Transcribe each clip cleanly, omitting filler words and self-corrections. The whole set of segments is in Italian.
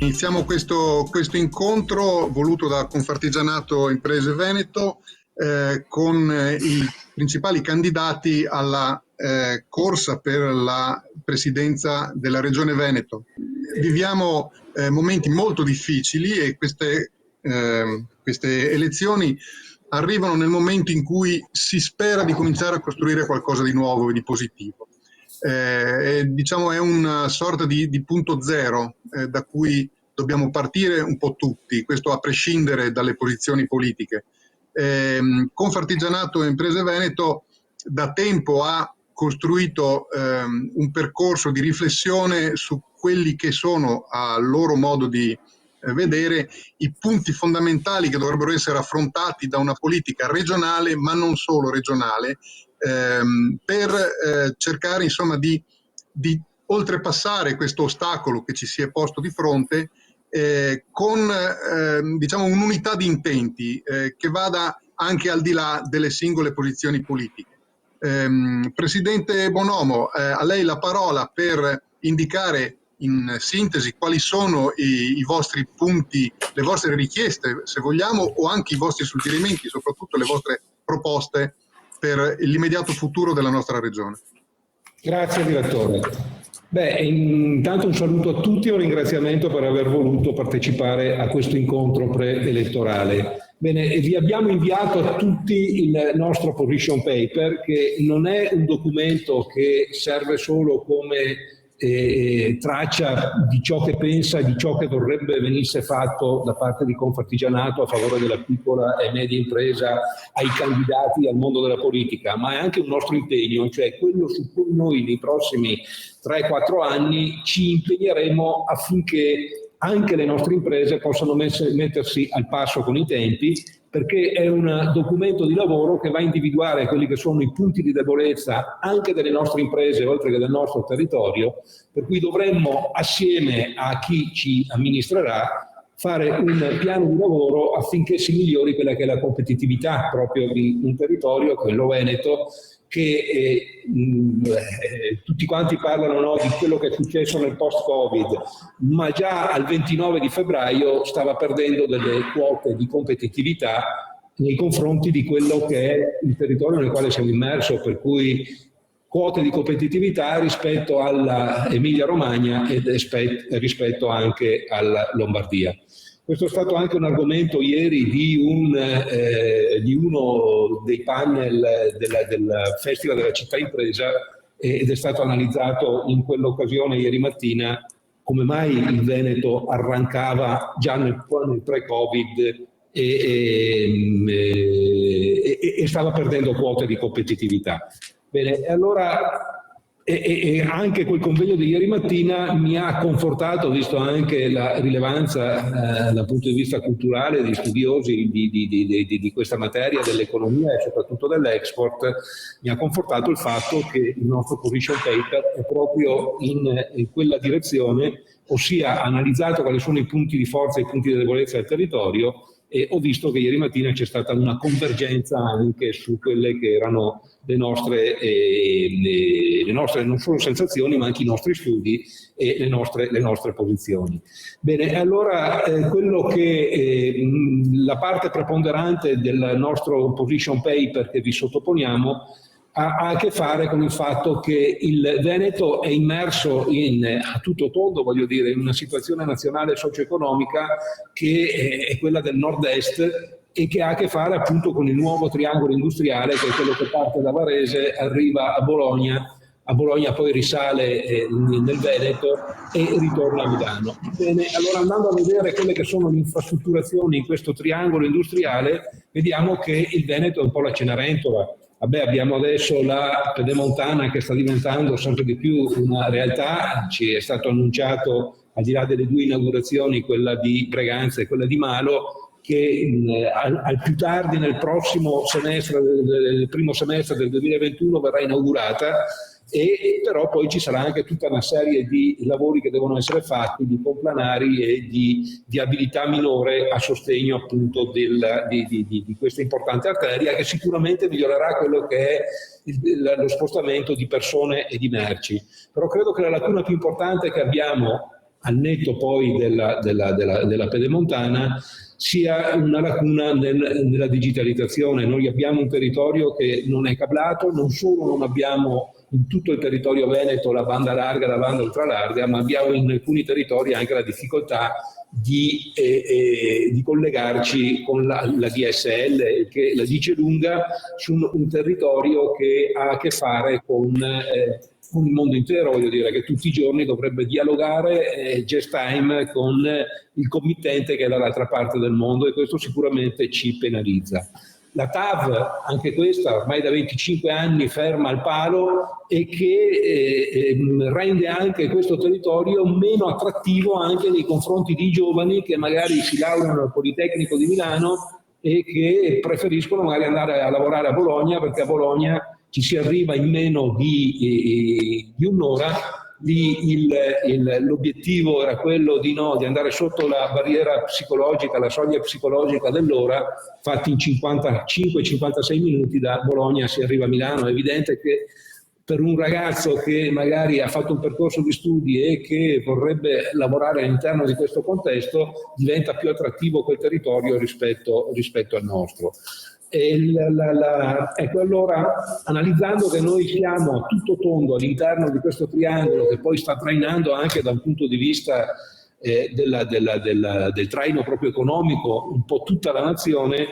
Iniziamo questo incontro voluto da Confartigianato Imprese Veneto con i principali candidati alla corsa per la presidenza della Regione Veneto. Viviamo momenti molto difficili e queste elezioni arrivano nel momento in cui si spera di cominciare a costruire qualcosa di nuovo e di positivo. Diciamo è una sorta di punto zero da cui dobbiamo partire un po' tutti, questo a prescindere dalle posizioni politiche. Confartigianato Imprese Veneto da tempo ha costruito un percorso di riflessione su quelli che sono, a loro modo di vedere, i punti fondamentali che dovrebbero essere affrontati da una politica regionale, ma non solo regionale, per cercare insomma di oltrepassare questo ostacolo che ci si è posto di fronte con diciamo un'unità di intenti che vada anche al di là delle singole posizioni politiche. Presidente Bonomo, a lei la parola per indicare in sintesi quali sono i vostri punti, le vostre richieste, se vogliamo, o anche i vostri suggerimenti, soprattutto le vostre proposte per l'immediato futuro della nostra regione. Grazie direttore. Intanto un saluto a tutti e un ringraziamento per aver voluto partecipare a questo incontro preelettorale. Bene, vi abbiamo inviato a tutti il nostro position paper, che non è un documento che serve solo come traccia di ciò che pensa, di ciò che vorrebbe venisse fatto da parte di Confartigianato a favore della piccola e media impresa ai candidati al mondo della politica, ma è anche un nostro impegno, cioè quello su cui noi nei prossimi 3-4 anni ci impegneremo affinché anche le nostre imprese possano mettersi al passo con i tempi, perché è un documento di lavoro che va a individuare quelli che sono i punti di debolezza anche delle nostre imprese, oltre che del nostro territorio, per cui dovremmo, assieme a chi ci amministrerà, fare un piano di lavoro affinché si migliori quella che è la competitività proprio di un territorio, quello veneto, che tutti quanti parlano di quello che è successo nel post-Covid, ma già al 29 di febbraio stava perdendo delle quote di competitività nei confronti di quello che è il territorio nel quale siamo immersi, per cui quote di competitività rispetto alla Emilia-Romagna e rispetto anche alla Lombardia. Questo è stato anche un argomento ieri di uno dei panel del Festival della Città Impresa, ed è stato analizzato in quell'occasione ieri mattina come mai il Veneto arrancava già nel pre-Covid e stava perdendo quote di competitività. Bene, allora e anche quel convegno di ieri mattina mi ha confortato, visto anche la rilevanza dal punto di vista culturale degli studiosi di questa materia, dell'economia e soprattutto dell'export. Mi ha confortato il fatto che il nostro position paper è proprio in quella direzione, ossia analizzato quali sono i punti di forza e i punti di debolezza del territorio, e ho visto che ieri mattina c'è stata una convergenza anche su quelle che erano le nostre non solo sensazioni, ma anche i nostri studi e le nostre posizioni. Bene, allora quello che la parte preponderante del nostro position paper che vi sottoponiamo ha a che fare con il fatto che il Veneto è immerso a tutto tondo, voglio dire, in una situazione nazionale socio-economica che è quella del nord-est e che ha a che fare appunto con il nuovo triangolo industriale, che è quello che parte da Varese, arriva a Bologna poi risale nel Veneto e ritorna a Milano. Bene, allora andando a vedere quelle che sono le infrastrutturazioni in questo triangolo industriale, vediamo che il Veneto è un po' la Cenerentola. Abbiamo adesso la Pedemontana che sta diventando sempre di più una realtà, ci è stato annunciato, al di là delle due inaugurazioni, quella di Breganza e quella di Malo, che al più tardi nel prossimo semestre, nel primo semestre del 2021 verrà inaugurata, e però poi ci sarà anche tutta una serie di lavori che devono essere fatti, di complanari e di abilità minore a sostegno appunto di questa importante arteria, che sicuramente migliorerà quello che è lo spostamento di persone e di merci. Però credo che la lacuna più importante che abbiamo al netto poi della pedemontana, sia una lacuna nella digitalizzazione. Noi abbiamo un territorio che non è cablato, non solo non abbiamo in tutto il territorio veneto la banda larga, la banda ultralarga, ma abbiamo in alcuni territori anche la difficoltà di collegarci con la DSL, che la dice lunga su un territorio che ha a che fare con il mondo intero. Voglio dire che tutti i giorni dovrebbe dialogare just time con il committente che è dall'altra parte del mondo, e questo sicuramente ci penalizza. La TAV, anche questa ormai da 25 anni ferma al palo, e che rende anche questo territorio meno attrattivo anche nei confronti di giovani che magari si laureano al Politecnico di Milano e che preferiscono magari andare a lavorare a Bologna, perché a Bologna ci si arriva in meno di un'ora. L'obiettivo era quello di andare sotto la barriera psicologica, la soglia psicologica dell'ora, fatti in 55-56 minuti da Bologna si arriva a Milano. È evidente che per un ragazzo che magari ha fatto un percorso di studi e che vorrebbe lavorare all'interno di questo contesto, diventa più attrattivo quel territorio rispetto al nostro. Ecco, allora, analizzando che noi siamo a tutto tondo all'interno di questo triangolo, che poi sta trainando anche da un punto di vista del traino proprio economico un po' tutta la nazione,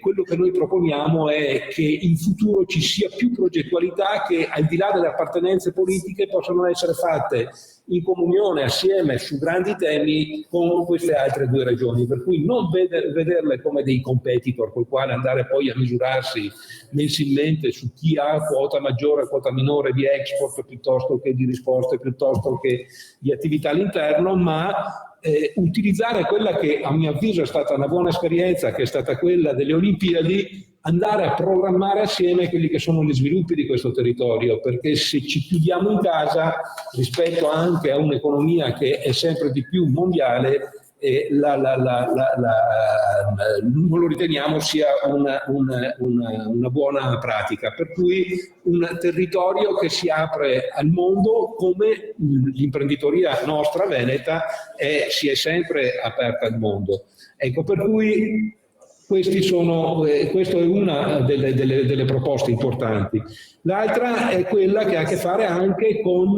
quello che noi proponiamo è che in futuro ci sia più progettualità, che al di là delle appartenenze politiche possano essere fatte in comunione, assieme, su grandi temi con queste altre due regioni, per cui non vederle come dei competitor col quale andare poi a misurarsi mensilmente su chi ha quota maggiore, quota minore di export, piuttosto che di risposte, piuttosto che di attività all'interno, ma utilizzare quella che a mio avviso è stata una buona esperienza, che è stata quella delle Olimpiadi, andare a programmare assieme quelli che sono gli sviluppi di questo territorio, perché se ci chiudiamo in casa rispetto anche a un'economia che è sempre di più mondiale, non lo riteniamo sia una buona pratica. Per cui un territorio che si apre al mondo, come l'imprenditoria nostra veneta si è sempre aperta al mondo. Ecco, per cui questa è una delle proposte importanti. L'altra è quella che ha a che fare anche con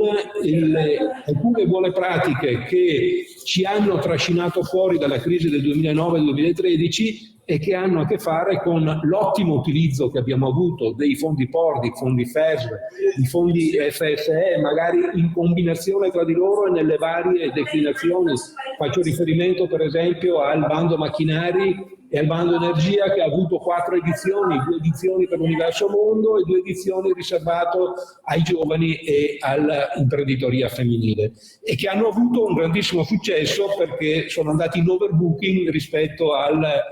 alcune buone pratiche che ci hanno trascinato fuori dalla crisi del 2009-2013 e che hanno a che fare con l'ottimo utilizzo che abbiamo avuto dei fondi POR, di fondi FES, di fondi FSE, magari in combinazione tra di loro e nelle varie declinazioni. Faccio riferimento per esempio al bando macchinari e al bando energia, che ha avuto 4 edizioni, 2 edizioni per l'universo mondo e 2 edizioni riservato ai giovani e all'imprenditoria femminile, e che hanno avuto un grandissimo successo perché sono andati in overbooking rispetto alle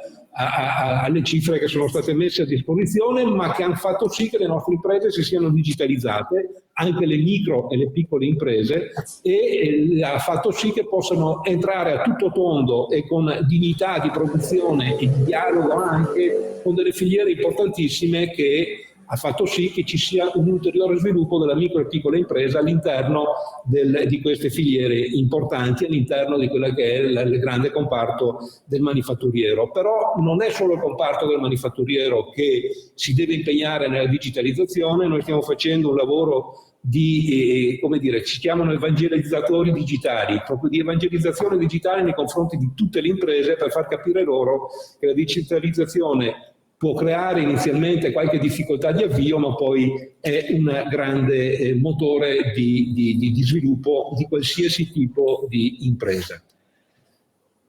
cifre che sono state messe a disposizione, ma che hanno fatto sì che le nostre imprese si siano digitalizzate, anche le micro e le piccole imprese, e ha fatto sì che possano entrare a tutto tondo e con dignità di produzione e di dialogo anche con delle filiere importantissime, che ha fatto sì che ci sia un ulteriore sviluppo della micro e piccola impresa all'interno di queste filiere importanti, all'interno di quella che è il grande comparto del manifatturiero. Però non è solo il comparto del manifatturiero che si deve impegnare nella digitalizzazione. Noi stiamo facendo un lavoro ci chiamano evangelizzatori digitali, proprio di evangelizzazione digitale nei confronti di tutte le imprese, per far capire loro che la digitalizzazione può creare inizialmente qualche difficoltà di avvio, ma poi è un grande motore di sviluppo di qualsiasi tipo di impresa.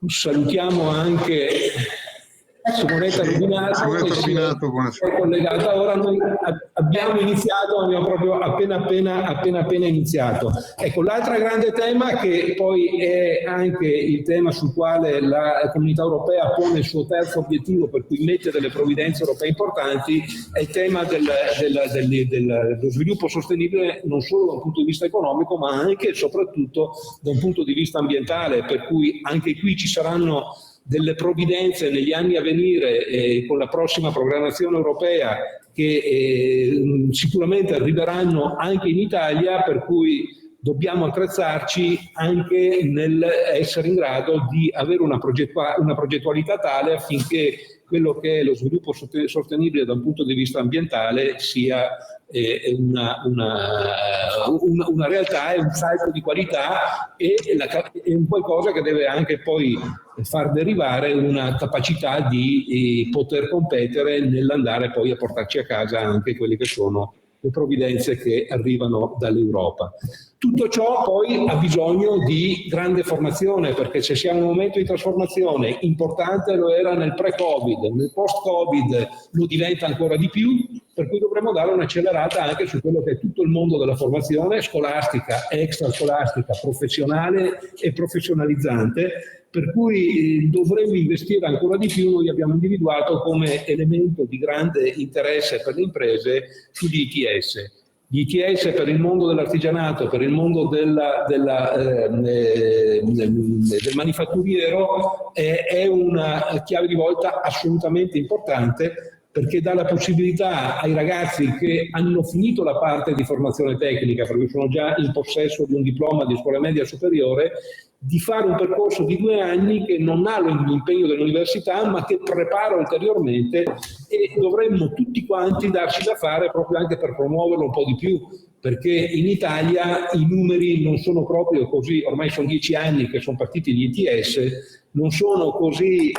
Salutiamo anche Simonetta Rubinato, è collegata. Ora noi abbiamo proprio appena iniziato. Ecco, l'altro grande tema, che poi è anche il tema sul quale la Comunità Europea pone il suo terzo obiettivo, per cui mette delle provvidenze europee importanti, è il tema dello sviluppo sostenibile, non solo da un punto di vista economico, ma anche e soprattutto da un punto di vista ambientale, per cui anche qui ci saranno delle provvidenze negli anni a venire, con la prossima programmazione europea, che sicuramente arriveranno anche in Italia, per cui dobbiamo attrezzarci anche nell'essere in grado di avere una progettualità tale affinché quello che è lo sviluppo sostenibile da un punto di vista ambientale sia una realtà, è un salto di qualità e un qualcosa che deve anche poi far derivare una capacità di poter competere nell'andare poi a portarci a casa anche quelle che sono le provvidenze che arrivano dall'Europa. Tutto ciò poi ha bisogno di grande formazione, perché se siamo in un momento di trasformazione importante, lo era nel pre-Covid, nel post-Covid lo diventa ancora di più, per cui dovremmo dare un'accelerata anche su quello che è tutto il mondo della formazione scolastica, extrascolastica, professionale e professionalizzante, per cui dovremmo investire ancora di più. Noi abbiamo individuato come elemento di grande interesse per le imprese sugli ITS. Gli ITS per il mondo dell'artigianato, per il mondo del manifatturiero è una chiave di volta assolutamente importante, perché dà la possibilità ai ragazzi che hanno finito la parte di formazione tecnica, perché sono già in possesso di un diploma di scuola media superiore, di fare un percorso di 2 anni che non ha l'impegno dell'università, ma che prepara ulteriormente, e dovremmo tutti quanti darci da fare proprio anche per promuoverlo un po' di più, perché in Italia i numeri non sono proprio così, ormai sono 10 anni che sono partiti gli ITS, non sono così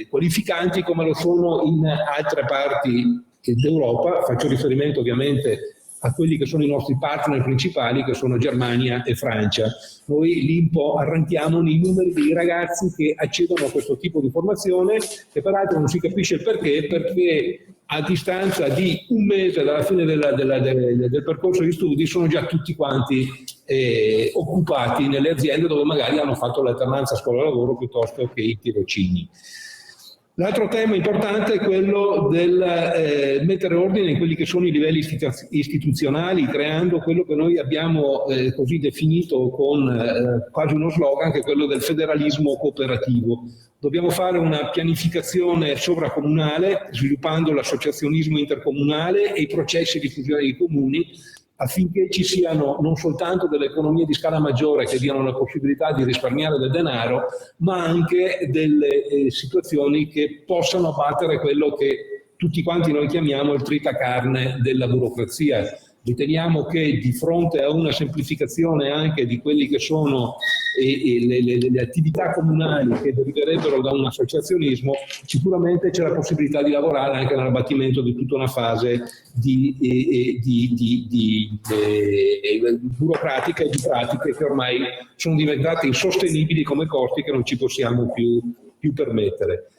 qualificanti come lo sono in altre parti d'Europa. Faccio riferimento ovviamente a quelli che sono i nostri partner principali, che sono Germania e Francia. Noi lì un po' arranchiamo nei numeri dei ragazzi che accedono a questo tipo di formazione, che peraltro non si capisce il perché a distanza di 1 mese dalla fine del percorso di studi sono già tutti quanti occupati nelle aziende dove magari hanno fatto l'alternanza scuola-lavoro piuttosto che i tirocini. L'altro tema importante è quello del mettere ordine in quelli che sono i livelli istituzionali, creando quello che noi abbiamo così definito con quasi uno slogan, che è quello del federalismo cooperativo. Dobbiamo fare una pianificazione sovracomunale, sviluppando l'associazionismo intercomunale e i processi di fusione dei comuni, affinché ci siano non soltanto delle economie di scala maggiore che diano la possibilità di risparmiare del denaro, ma anche delle situazioni che possano abbattere quello che tutti quanti noi chiamiamo il tritacarne della burocrazia. Riteniamo che di fronte a una semplificazione anche di quelli che sono le attività comunali che deriverebbero da un associazionismo, sicuramente c'è la possibilità di lavorare anche nell'abbattimento di tutta una fase burocratica e di pratiche che ormai sono diventate insostenibili come costi che non ci possiamo più permettere.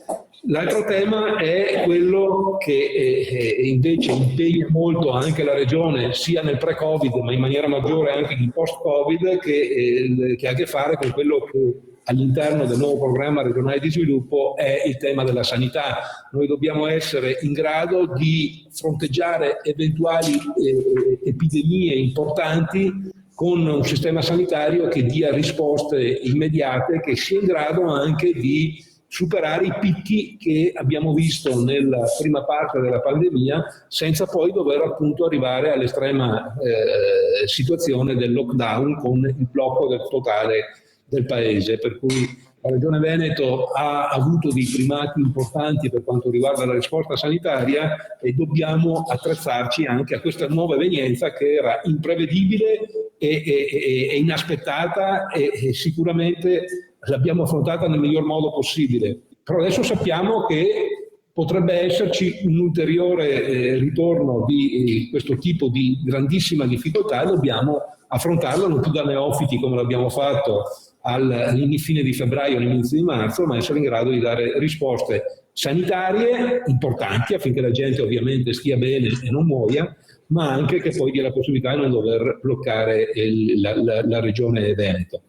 L'altro tema è quello che invece impegna molto anche la Regione, sia nel pre-Covid ma in maniera maggiore anche nel post-Covid, che ha a che fare con quello che all'interno del nuovo programma regionale di sviluppo è il tema della sanità. Noi dobbiamo essere in grado di fronteggiare eventuali epidemie importanti con un sistema sanitario che dia risposte immediate, che sia in grado anche di superare i picchi che abbiamo visto nella prima parte della pandemia, senza poi dover appunto arrivare all'estrema situazione del lockdown con il blocco totale del paese. Per cui la Regione Veneto ha avuto dei primati importanti per quanto riguarda la risposta sanitaria, e dobbiamo attrezzarci anche a questa nuova evenienza che era imprevedibile e inaspettata, e sicuramente l'abbiamo affrontata nel miglior modo possibile. Però adesso sappiamo che potrebbe esserci un ulteriore ritorno di questo tipo di grandissima difficoltà, e dobbiamo affrontarlo non più da neofiti come l'abbiamo fatto alla fine di febbraio, all'inizio di marzo, ma essere in grado di dare risposte sanitarie importanti affinché la gente ovviamente stia bene e non muoia, ma anche che poi dia la possibilità di non dover bloccare la regione Veneto.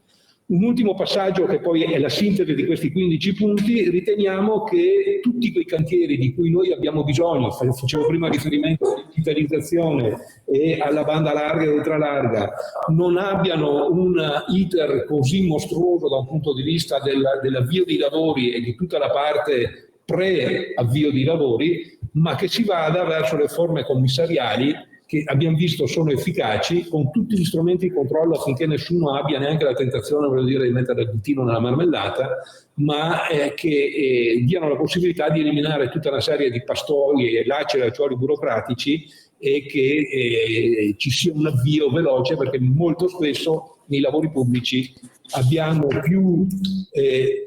Un ultimo passaggio, che poi è la sintesi di questi 15 punti: riteniamo che tutti quei cantieri di cui noi abbiamo bisogno, facevo prima riferimento alla digitalizzazione e alla banda larga e ultralarga, non abbiano un iter così mostruoso da un punto di vista dell'avvio dei lavori e di tutta la parte pre-avvio dei lavori, ma che si vada verso le forme commissariali che abbiamo visto sono efficaci, con tutti gli strumenti di controllo affinché nessuno abbia neanche la tentazione, voglio dire, di mettere il ditino nella marmellata, ma che diano la possibilità di eliminare tutta una serie di pastori e lacci e lacciuoli burocratici e che ci sia un avvio veloce, perché molto spesso nei lavori pubblici abbiamo più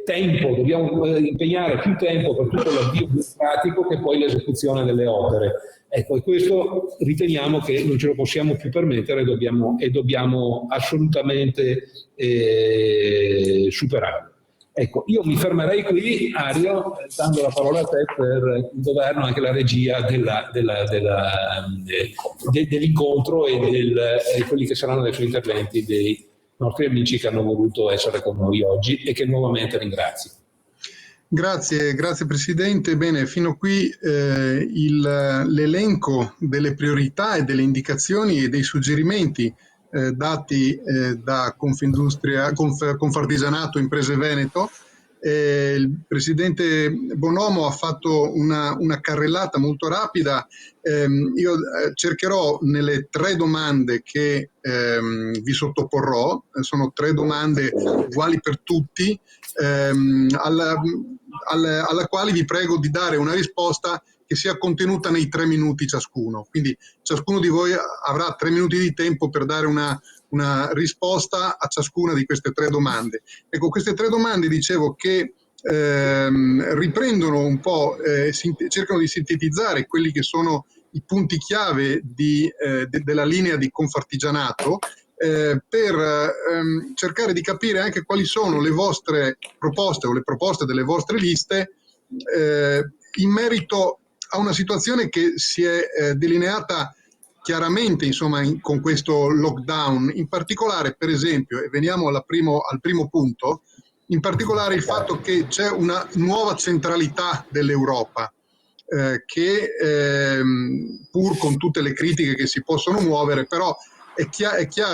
tempo, dobbiamo impegnare più tempo per tutto l'avvio burocratico che poi l'esecuzione delle opere. Ecco, e questo riteniamo che non ce lo possiamo più permettere e dobbiamo assolutamente superarlo. Ecco, io mi fermerei qui, Ario, dando la parola a te per il governo e anche la regia dell'incontro e quelli che saranno adesso interventi dei nostri amici che hanno voluto essere con noi oggi e che nuovamente ringrazio. Grazie Presidente. Bene, fino qui l'elenco delle priorità e delle indicazioni e dei suggerimenti dati da Confartigianato Imprese Veneto. Il Presidente Bonomo ha fatto una carrellata molto rapida. Io cercherò nelle 3 domande che vi sottoporrò, sono 3 domande uguali per tutti, alla quale vi prego di dare una risposta che sia contenuta nei 3 minuti ciascuno. Quindi ciascuno di voi avrà 3 minuti di tempo per dare una risposta a ciascuna di queste 3 domande. Ecco, queste 3 domande dicevo che riprendono un po', cercano di sintetizzare quelli che sono i punti chiave della linea di Confartigianato, per cercare di capire anche quali sono le vostre proposte o le proposte delle vostre liste in merito a una situazione che si è delineata chiaramente, insomma, con questo lockdown. In particolare, per esempio, e veniamo al primo punto, in particolare il fatto che c'è una nuova centralità dell'Europa, che pur con tutte le critiche che si possono muovere, però è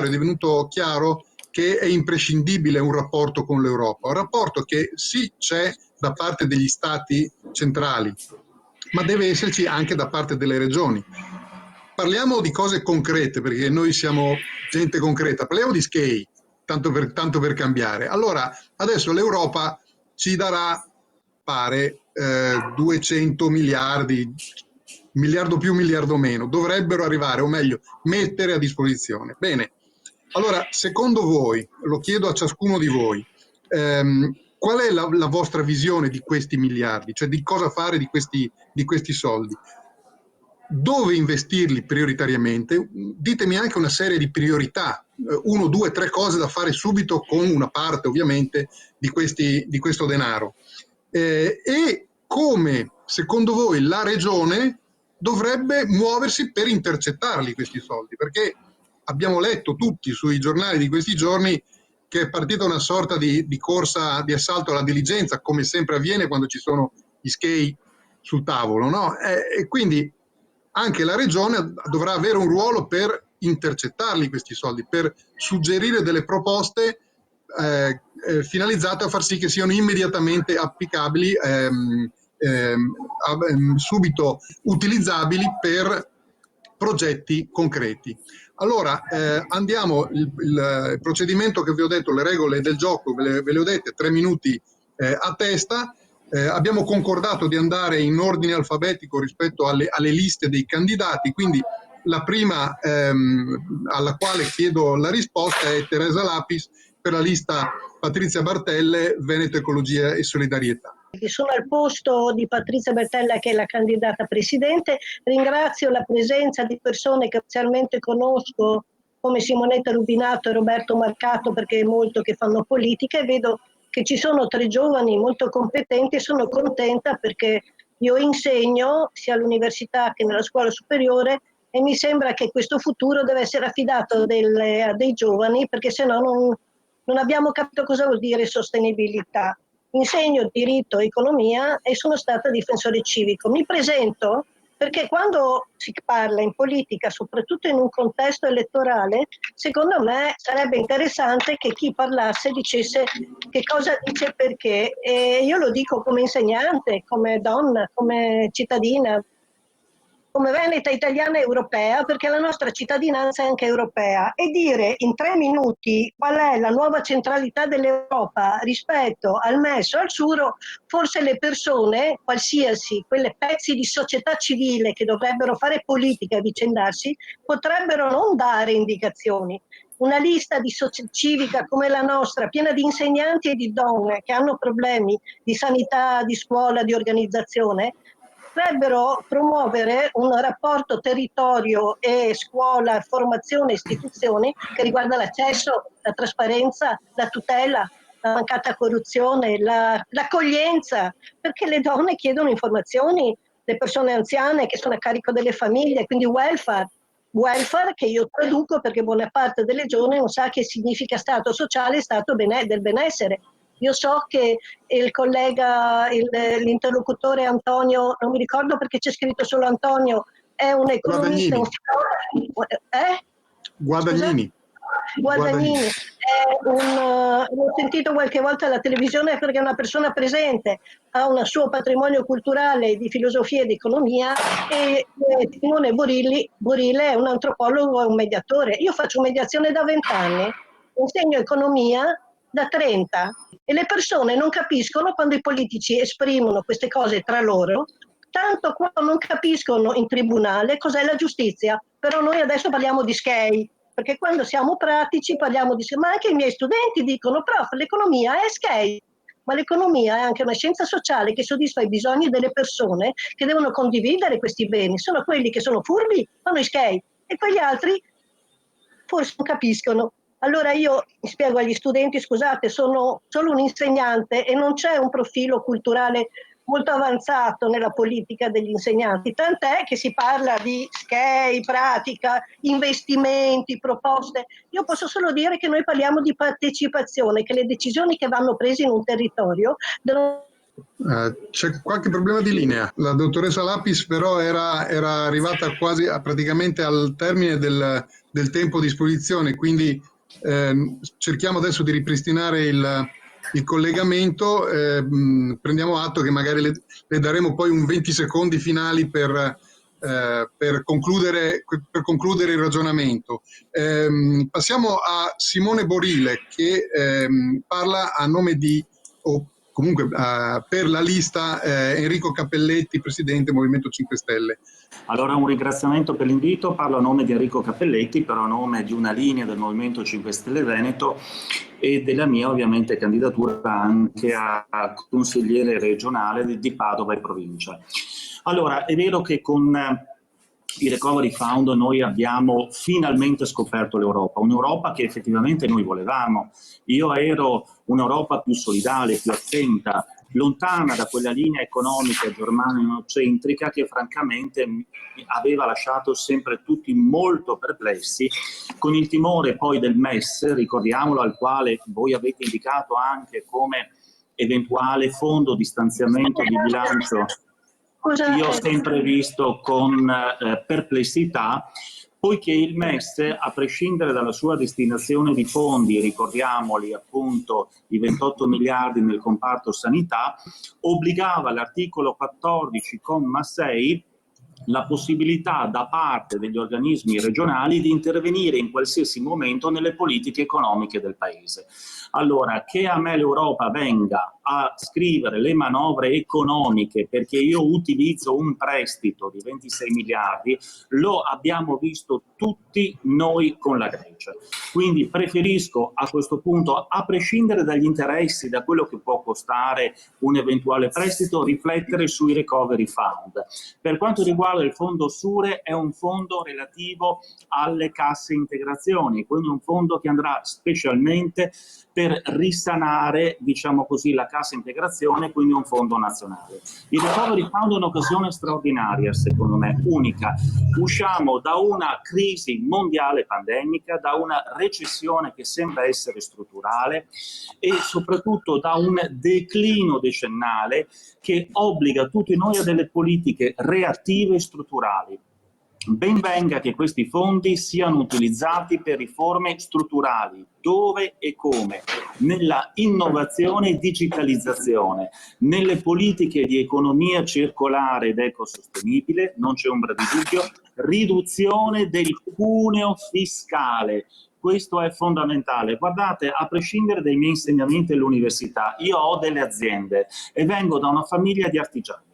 divenuto chiaro che è imprescindibile un rapporto con l'Europa, un rapporto che sì c'è da parte degli stati centrali, ma deve esserci anche da parte delle regioni. Parliamo di cose concrete, perché noi siamo gente concreta, parliamo di SKEI, tanto per cambiare. Allora, adesso l'Europa ci darà, pare, 200 miliardi, miliardo più, miliardo meno, dovrebbero arrivare, o meglio, mettere a disposizione. Bene, allora, secondo voi, lo chiedo a ciascuno di voi, qual è la vostra visione di questi miliardi, cioè di cosa fare di questi soldi? Dove investirli prioritariamente? Ditemi anche una serie di priorità, 1, 2, 3 cose da fare subito con una parte ovviamente di questo denaro. E come secondo voi la regione dovrebbe muoversi per intercettarli questi soldi? Perché abbiamo letto tutti sui giornali di questi giorni che è partita una sorta di corsa, di assalto alla diligenza, come sempre avviene quando ci sono gli SKEI sul tavolo, no? E quindi anche la regione dovrà avere un ruolo per intercettarli questi soldi, per suggerire delle proposte finalizzate a far sì che siano immediatamente applicabili, subito utilizzabili per progetti concreti. Allora, andiamo, il procedimento che vi ho detto, le regole del gioco, ve le ho dette, 3 minuti a testa. Abbiamo concordato di andare in ordine alfabetico rispetto alle liste dei candidati, quindi la prima alla quale chiedo la risposta è Teresa Lapis per la lista Patrizia Bartelle, Veneto Ecologia e Solidarietà. Sono al posto di Patrizia Bertella, che è la candidata presidente. Ringrazio la presenza di persone che inizialmente conosco, come Simonetta Rubinato e Roberto Marcato, perché è molto che fanno politica, e vedo che ci sono 3 giovani molto competenti e sono contenta perché io insegno sia all'università che nella scuola superiore e mi sembra che questo futuro deve essere affidato a dei giovani, perché se no non abbiamo capito cosa vuol dire sostenibilità. Insegno diritto e economia e sono stata difensore civico. Mi presento perché quando si parla in politica, soprattutto in un contesto elettorale, secondo me sarebbe interessante che chi parlasse dicesse che cosa dice e perché. E io lo dico come insegnante, come donna, come cittadina, come veneta italiana europea, perché la nostra cittadinanza è anche europea, e dire in 3 minuti qual è la nuova centralità dell'Europa rispetto al MES o al Suro, forse le persone, qualsiasi, quelle pezzi di società civile che dovrebbero fare politica e avvicendarsi, potrebbero non dare indicazioni. Una lista di civica come la nostra, piena di insegnanti e di donne che hanno problemi di sanità, di scuola, di organizzazione, potrebbero promuovere un rapporto territorio e scuola, formazione, istituzioni che riguarda l'accesso, la trasparenza, la tutela, la mancata corruzione, l'accoglienza, perché le donne chiedono informazioni, le persone anziane che sono a carico delle famiglie, quindi welfare che io traduco perché buona parte delle giovani non sa che significa stato sociale e stato del benessere. Io so che il collega, l'interlocutore Antonio, non mi ricordo perché c'è scritto solo Antonio, è un economista, Guadagnini. Guadagnini. L'ho sentito qualche volta alla televisione perché è una persona presente, ha un suo patrimonio culturale di filosofia e di economia, e Simone Borile è un antropologo e un mediatore. Io faccio mediazione da 20 anni, insegno economia da 30 e le persone non capiscono quando i politici esprimono queste cose tra loro, tanto quando non capiscono in tribunale cos'è la giustizia. Però noi adesso parliamo di SCEI, perché quando siamo pratici parliamo di SCEI, ma anche i miei studenti dicono prof, l'economia è SCEI, ma l'economia è anche una scienza sociale che soddisfa i bisogni delle persone che devono condividere questi beni. Sono quelli che sono furbi, fanno i SCEI, e quegli altri forse non capiscono. Allora io spiego agli studenti, scusate, sono solo un insegnante e non c'è un profilo culturale molto avanzato nella politica degli insegnanti, tant'è che si parla di SCEI, pratica, investimenti, proposte. Io posso solo dire che noi parliamo di partecipazione, che le decisioni che vanno prese in un territorio devono... C'è qualche problema di linea. La dottoressa Lapis però era arrivata quasi praticamente al termine del tempo a disposizione, quindi cerchiamo adesso di ripristinare il collegamento, prendiamo atto che magari le daremo poi un 20 secondi finali per concludere il ragionamento. Passiamo a Simone Borile che parla a nome di... comunque per la lista Enrico Cappelletti, Presidente Movimento 5 Stelle. Allora un ringraziamento per l'invito, parlo a nome di Enrico Cappelletti, però a nome di una linea del Movimento 5 Stelle Veneto e della mia ovviamente candidatura anche a consigliere regionale di Padova e provincia. Allora è vero che con il Recovery Fund noi abbiamo finalmente scoperto l'Europa, un'Europa che effettivamente noi volevamo. Io ero un'Europa più solidale, più attenta, lontana da quella linea economica germano-centrica che francamente aveva lasciato sempre tutti molto perplessi, con il timore poi del MES, ricordiamolo, al quale voi avete indicato anche come eventuale fondo di stanziamento di bilancio. Io ho sempre visto con perplessità, poiché il MES, a prescindere dalla sua destinazione di fondi, ricordiamoli appunto i 28 miliardi nel comparto sanità, obbligava all'articolo 14,6 la possibilità da parte degli organismi regionali di intervenire in qualsiasi momento nelle politiche economiche del Paese. Allora, che a me l'Europa venga a scrivere le manovre economiche perché io utilizzo un prestito di 26 miliardi, lo abbiamo visto tutti noi con la Grecia. Quindi preferisco a questo punto, a prescindere dagli interessi, da quello che può costare un eventuale prestito, riflettere sui recovery fund. Per quanto riguarda il fondo SURE, è un fondo relativo alle casse integrazioni, quindi un fondo che andrà specialmente per risanare, diciamo così, la cassa integrazione, quindi un fondo nazionale. Il Recovery Fund è un'occasione straordinaria, secondo me, unica. Usciamo da una crisi mondiale pandemica, da una recessione che sembra essere strutturale e soprattutto da un declino decennale che obbliga tutti noi a delle politiche reattive e strutturali. Ben venga che questi fondi siano utilizzati per riforme strutturali, dove e come? Nella innovazione e digitalizzazione, nelle politiche di economia circolare ed ecosostenibile, non c'è ombra di dubbio, riduzione del cuneo fiscale. Questo è fondamentale. Guardate, a prescindere dai miei insegnamenti all'università, io ho delle aziende e vengo da una famiglia di artigiani.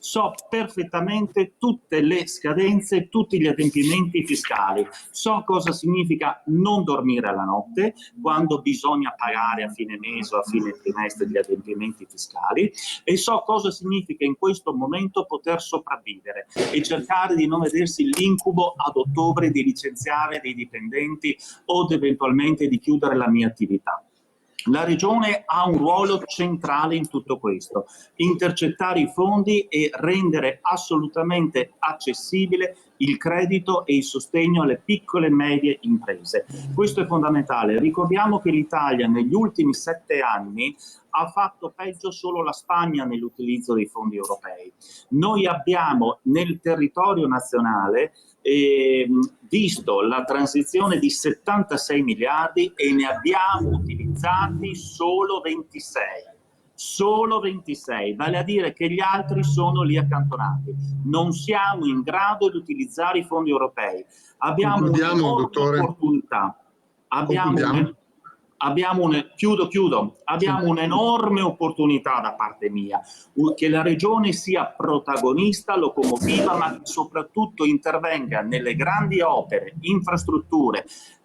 So perfettamente tutte le scadenze, tutti gli adempimenti fiscali. So cosa significa non dormire la notte quando bisogna pagare a fine mese o a fine trimestre gli adempimenti fiscali, e so cosa significa in questo momento poter sopravvivere e cercare di non vedersi l'incubo ad ottobre di licenziare dei dipendenti o eventualmente di chiudere la mia attività. La Regione ha un ruolo centrale in tutto questo, intercettare i fondi e rendere assolutamente accessibile il credito e il sostegno alle piccole e medie imprese. Questo è fondamentale. Ricordiamo che l'Italia negli ultimi 7 anni ha fatto peggio solo la Spagna nell'utilizzo dei fondi europei. Noi abbiamo nel territorio nazionale visto la transizione di 76 miliardi e ne abbiamo utilizzati solo 26. Solo 26, vale a dire che gli altri sono lì accantonati. Non siamo in grado di utilizzare i fondi europei. Abbiamo un'enorme opportunità. Abbiamo un'enorme opportunità da parte mia, che la Regione sia protagonista, locomotiva, ma soprattutto intervenga nelle grandi opere, infrastrutture,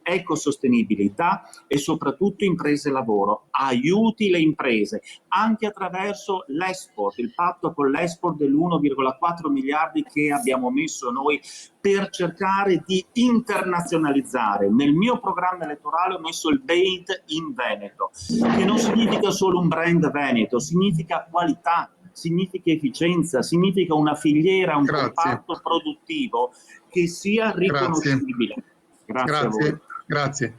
ecosostenibilità e soprattutto imprese e lavoro. Aiuti le imprese anche attraverso l'Export, il patto con l'Export dell'1,4 miliardi che abbiamo messo noi per cercare di internazionalizzare. Nel mio programma elettorale ho messo il Made in Veneto, che non significa solo un brand veneto, significa qualità, significa efficienza, significa una filiera, un comparto produttivo che sia riconoscibile. Grazie a voi. Grazie.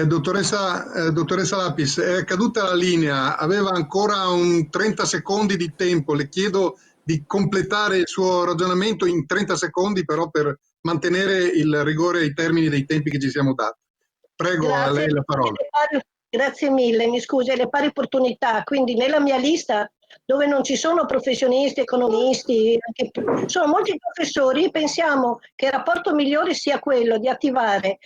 Dottoressa Lapis, è caduta la linea, aveva ancora un 30 secondi di tempo, le chiedo di completare il suo ragionamento in 30 secondi, però per mantenere il rigore e i termini dei tempi che ci siamo dati. Prego, grazie, a lei la parola. Grazie mille, mi scusi, le pari opportunità, quindi nella mia lista dove non ci sono professionisti, economisti, sono molti professori, pensiamo che il rapporto migliore sia quello di attivare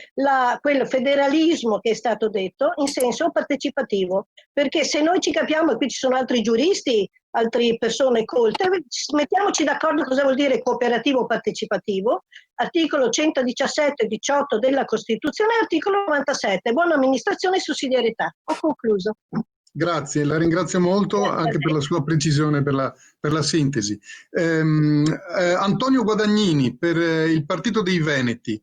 quel federalismo che è stato detto in senso partecipativo, perché se noi ci capiamo, e qui ci sono altri giuristi, altre persone colte, mettiamoci d'accordo cosa vuol dire cooperativo partecipativo, articolo 117-18 della Costituzione, articolo 97, buona amministrazione e sussidiarietà. Ho concluso. Grazie, la ringrazio molto anche per la sua precisione, per la sintesi. Antonio Guadagnini, per il Partito dei Veneti,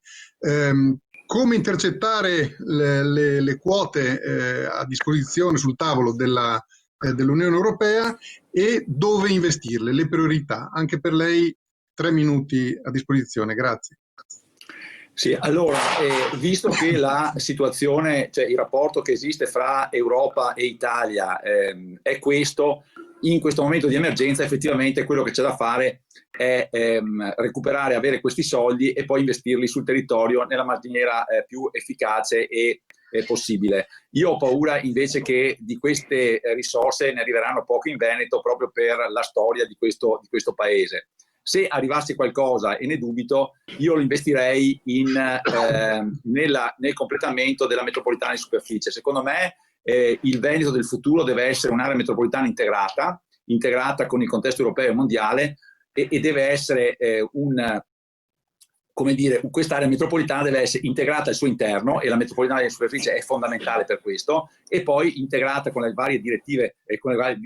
come intercettare le quote a disposizione sul tavolo dell'Unione Europea e dove investirle, le priorità? Anche per lei 3 minuti a disposizione, grazie. Sì, allora, visto che la situazione, cioè il rapporto che esiste fra Europa e Italia è questo, in questo momento di emergenza effettivamente quello che c'è da fare è recuperare, avere questi soldi e poi investirli sul territorio nella maniera più efficace e possibile. Io ho paura invece che di queste risorse ne arriveranno poche in Veneto proprio per la storia di questo paese. Se arrivasse qualcosa, e ne dubito, io lo investirei nel completamento della metropolitana di superficie. Secondo me il Veneto del futuro deve essere un'area metropolitana integrata con il contesto europeo e mondiale e deve essere quest'area metropolitana deve essere integrata al suo interno, e la metropolitana di superficie è fondamentale per questo, e poi integrata con le varie direttive e con le varie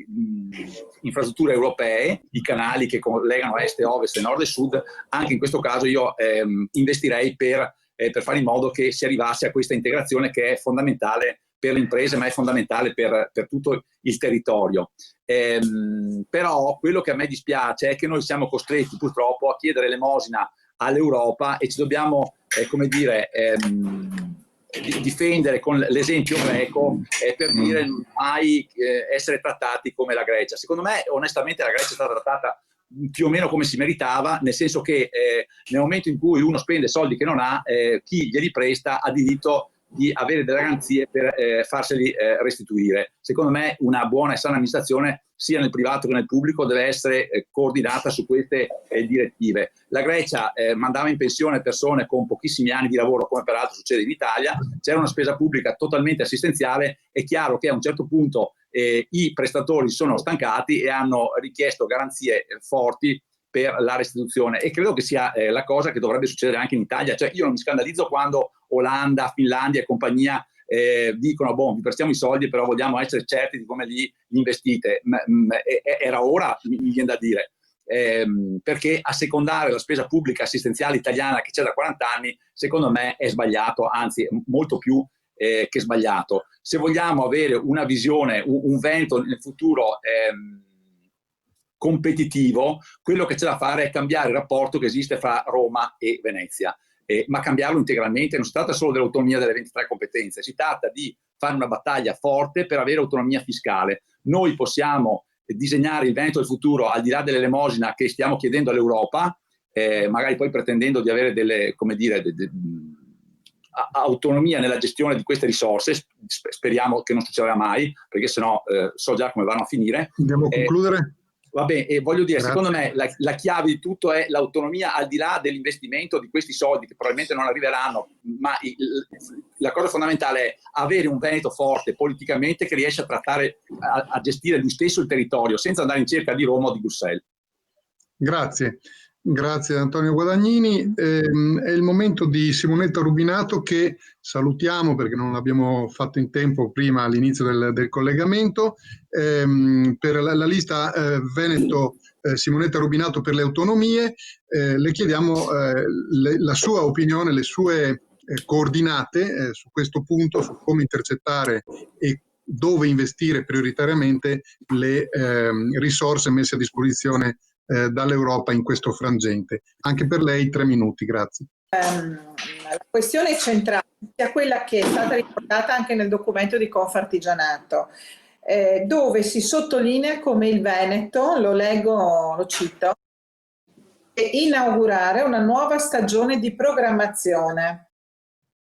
infrastrutture europee, i canali che collegano est e ovest e nord e sud. Anche in questo caso io investirei per fare in modo che si arrivasse a questa integrazione, che è fondamentale per le imprese, ma è fondamentale per tutto il territorio. Però quello che a me dispiace è che noi siamo costretti purtroppo a chiedere l'elemosina all'Europa e ci dobbiamo, difendere con l'esempio greco per dire mai essere trattati come la Grecia. Secondo me, onestamente, la Grecia è stata trattata più o meno come si meritava, nel senso che nel momento in cui uno spende soldi che non ha, chi glieli presta ha diritto di avere delle garanzie per farseli restituire. Secondo me una buona e sana amministrazione, sia nel privato che nel pubblico, deve essere coordinata su queste direttive. La Grecia mandava in pensione persone con pochissimi anni di lavoro, come peraltro succede in Italia, c'era una spesa pubblica totalmente assistenziale. È chiaro che a un certo punto i prestatori sono stancati e hanno richiesto garanzie forti per la restituzione, e credo che sia la cosa che dovrebbe succedere anche in Italia. Cioè, io non mi scandalizzo quando Olanda, Finlandia e compagnia dicono: boh, vi prestiamo i soldi, però vogliamo essere certi di come li investite. Era ora, mi viene da dire, perché assecondare la spesa pubblica assistenziale italiana che c'è da 40 anni, secondo me è sbagliato, anzi molto più che sbagliato. Se vogliamo avere una visione, un Veneto nel futuro competitivo, quello che c'è da fare è cambiare il rapporto che esiste fra Roma e Venezia, ma cambiarlo integralmente. Non si tratta solo dell'autonomia delle 23 competenze, si tratta di fare una battaglia forte per avere autonomia fiscale. Noi possiamo disegnare il Veneto del futuro al di là dell'elemosina che stiamo chiedendo all'Europa, magari poi pretendendo di avere delle, come dire, autonomia nella gestione di queste risorse. Speriamo che non succederà mai, perché sennò so già come vanno a finire. Andiamo a concludere? Vabbè, e voglio dire, Grazie. secondo me la chiave di tutto è l'autonomia, al di là dell'investimento di questi soldi che probabilmente non arriveranno, ma la cosa fondamentale è avere un Veneto forte politicamente, che riesce a trattare, a gestire lui stesso il territorio senza andare in cerca di Roma o di Bruxelles. Grazie. Grazie Antonio Guadagnini. È il momento di Simonetta Rubinato, che salutiamo perché non l'abbiamo fatto in tempo prima all'inizio del collegamento. Per la lista Veneto Simonetta Rubinato per le autonomie, le chiediamo la sua opinione, le sue coordinate su questo punto, su come intercettare e dove investire prioritariamente le risorse messe a disposizione dall'Europa in questo frangente. Anche per lei 3 minuti, grazie. La questione centrale è quella che è stata ricordata anche nel documento di Confartigianato, dove si sottolinea come il Veneto, lo leggo, lo cito, inaugurare una nuova stagione di programmazione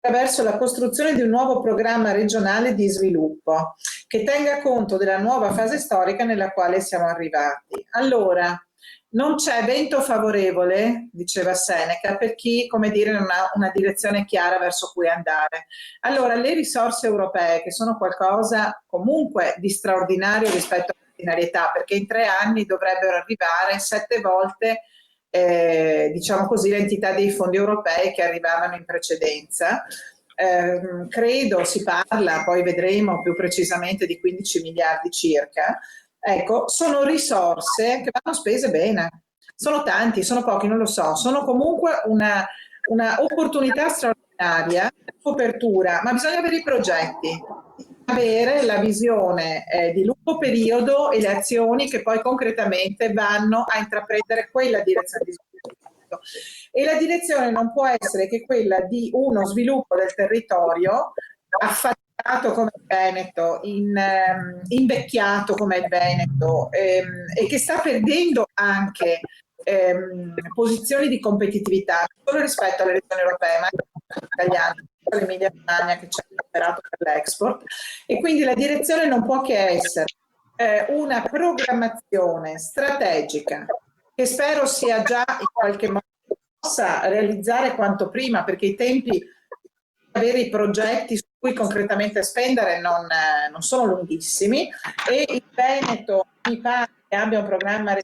attraverso la costruzione di un nuovo programma regionale di sviluppo che tenga conto della nuova fase storica nella quale siamo arrivati. Allora, non c'è vento favorevole, diceva Seneca, per chi, come dire, non ha una direzione chiara verso cui andare. Allora, le risorse europee, che sono qualcosa comunque di straordinario rispetto all'ordinarietà, perché in 3 anni dovrebbero arrivare 7 volte, diciamo così, l'entità dei fondi europei che arrivavano in precedenza. Credo si parla, poi vedremo più precisamente, di 15 miliardi circa. Ecco, sono risorse che vanno spese bene. Sono tanti, sono pochi, non lo so. Sono comunque una opportunità straordinaria, copertura, ma bisogna avere i progetti, avere la visione di lungo periodo e le azioni che poi concretamente vanno a intraprendere quella direzione di sviluppo. E la direzione non può essere che quella di uno sviluppo del territorio affaticato come il Veneto, invecchiato come il Veneto, e che sta perdendo anche posizioni di competitività non solo rispetto alle regioni europee, ma anche italiane, l'Emilia Romagna che ci ha operato per l'export. E quindi la direzione non può che essere una programmazione strategica, che spero sia già in qualche modo possa realizzare quanto prima, perché i tempi di avere i progetti su cui concretamente spendere non sono lunghissimi, e il Veneto mi pare che abbia un programma di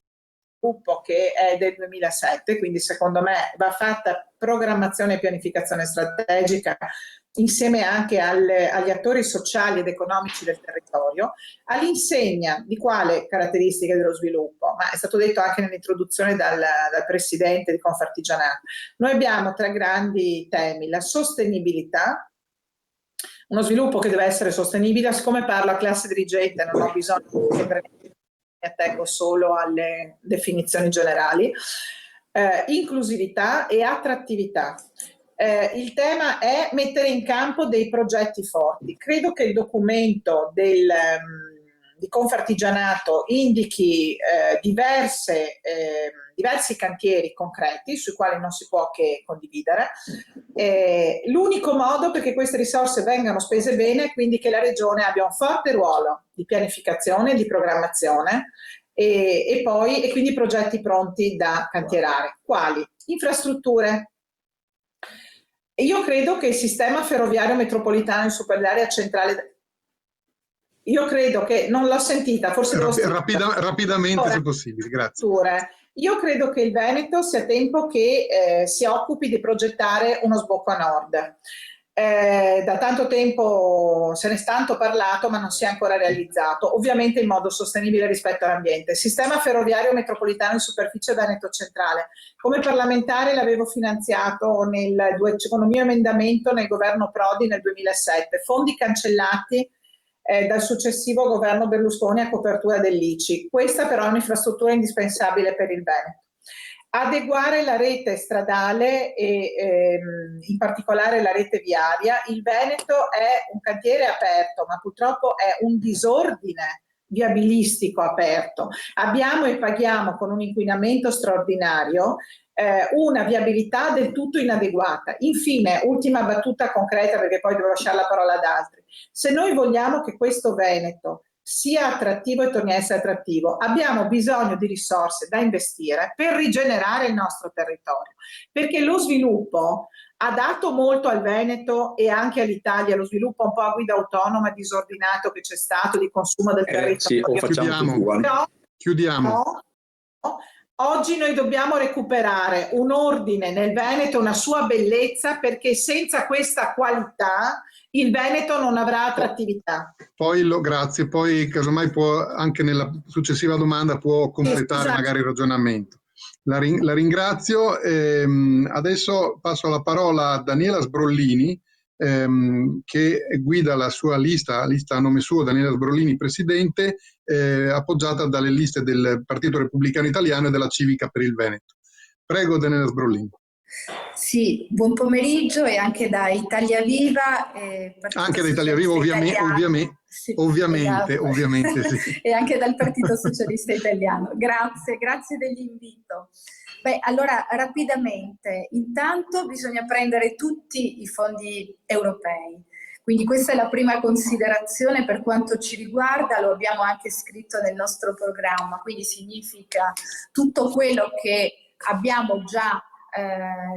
sviluppo che è del 2007, quindi secondo me va fatta programmazione e pianificazione strategica insieme anche agli attori sociali ed economici del territorio, all'insegna di quale caratteristiche dello sviluppo, ma è stato detto anche nell'introduzione dal presidente di Confartigianato. Noi abbiamo 3 grandi temi: la sostenibilità, uno sviluppo che deve essere sostenibile. Siccome parlo a classe dirigente non ho bisogno di mi attengo solo alle definizioni generali. Inclusività e attrattività. Il tema è mettere in campo dei progetti forti. Credo che il documento di Confartigianato indichi diversi cantieri concreti sui quali non si può che condividere. L'unico modo perché queste risorse vengano spese bene è quindi che la Regione abbia un forte ruolo di pianificazione, di programmazione e quindi progetti pronti da cantierare. Quali? Infrastrutture. Io credo che il sistema ferroviario metropolitano in superl'area centrale, io credo che, non l'ho sentita, forse rapidamente se possibile, grazie. Io credo che il Veneto sia tempo che si occupi di progettare uno sbocco a nord. Da tanto tempo se ne è tanto parlato ma non si è ancora realizzato, ovviamente in modo sostenibile rispetto all'ambiente. Sistema ferroviario metropolitano in superficie Veneto centrale. Come parlamentare l'avevo finanziato con il mio emendamento nel governo Prodi nel 2007, fondi cancellati dal successivo governo Berlusconi a copertura dell'ICI. Questa però è un'infrastruttura indispensabile per il Veneto. Adeguare la rete stradale e in particolare la rete viaria. Il Veneto è un cantiere aperto, ma purtroppo è un disordine viabilistico aperto. Abbiamo e paghiamo con un inquinamento straordinario una viabilità del tutto inadeguata. Infine, ultima battuta concreta perché poi devo lasciare la parola ad altri. Se noi vogliamo che questo Veneto sia attrattivo e torni a essere attrattivo, abbiamo bisogno di risorse da investire per rigenerare il nostro territorio, perché lo sviluppo ha dato molto al Veneto e anche all'Italia, lo sviluppo un po' a guida autonoma disordinato che c'è stato di consumo del territorio. Sì, o facciamo Chiudiamo. Oggi noi dobbiamo recuperare un ordine nel Veneto, una sua bellezza, perché senza questa qualità il Veneto non avrà attrattività. Grazie, poi casomai può anche nella successiva domanda può completare magari il ragionamento. La ringrazio. Adesso passo la parola a Daniela Sbrollini, che guida la sua lista a nome suo, Daniela Sbrollini presidente, appoggiata dalle liste del Partito Repubblicano Italiano e della Civica per il Veneto. Prego Daniela Sbrollini. Sì, buon pomeriggio e anche da Italia Viva. Anche da Italia Viva ovviamente sì. E anche dal Partito Socialista Italiano. Grazie dell'invito. Beh, allora rapidamente, intanto bisogna prendere tutti i fondi europei. Quindi questa è la prima considerazione per quanto ci riguarda, lo abbiamo anche scritto nel nostro programma, quindi significa tutto quello che abbiamo già,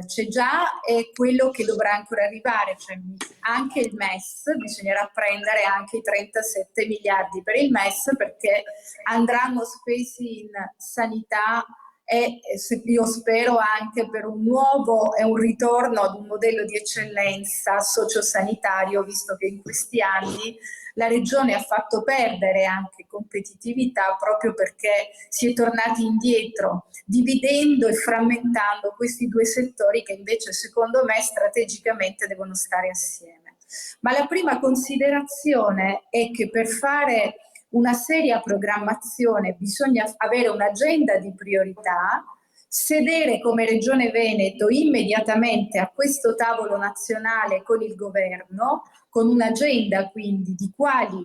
c'è già e quello che dovrà ancora arrivare, cioè anche il MES, bisognerà prendere anche i 37 miliardi per il MES perché andranno spesi in sanità e io spero anche per un ritorno ad un modello di eccellenza sociosanitario, visto che in questi anni la Regione ha fatto perdere anche competitività proprio perché si è tornati indietro, dividendo e frammentando questi due settori che invece secondo me strategicamente devono stare assieme. Ma la prima considerazione è che per fare una seria programmazione bisogna avere un'agenda di priorità, sedere come Regione Veneto immediatamente a questo tavolo nazionale con il governo, con un'agenda quindi di quali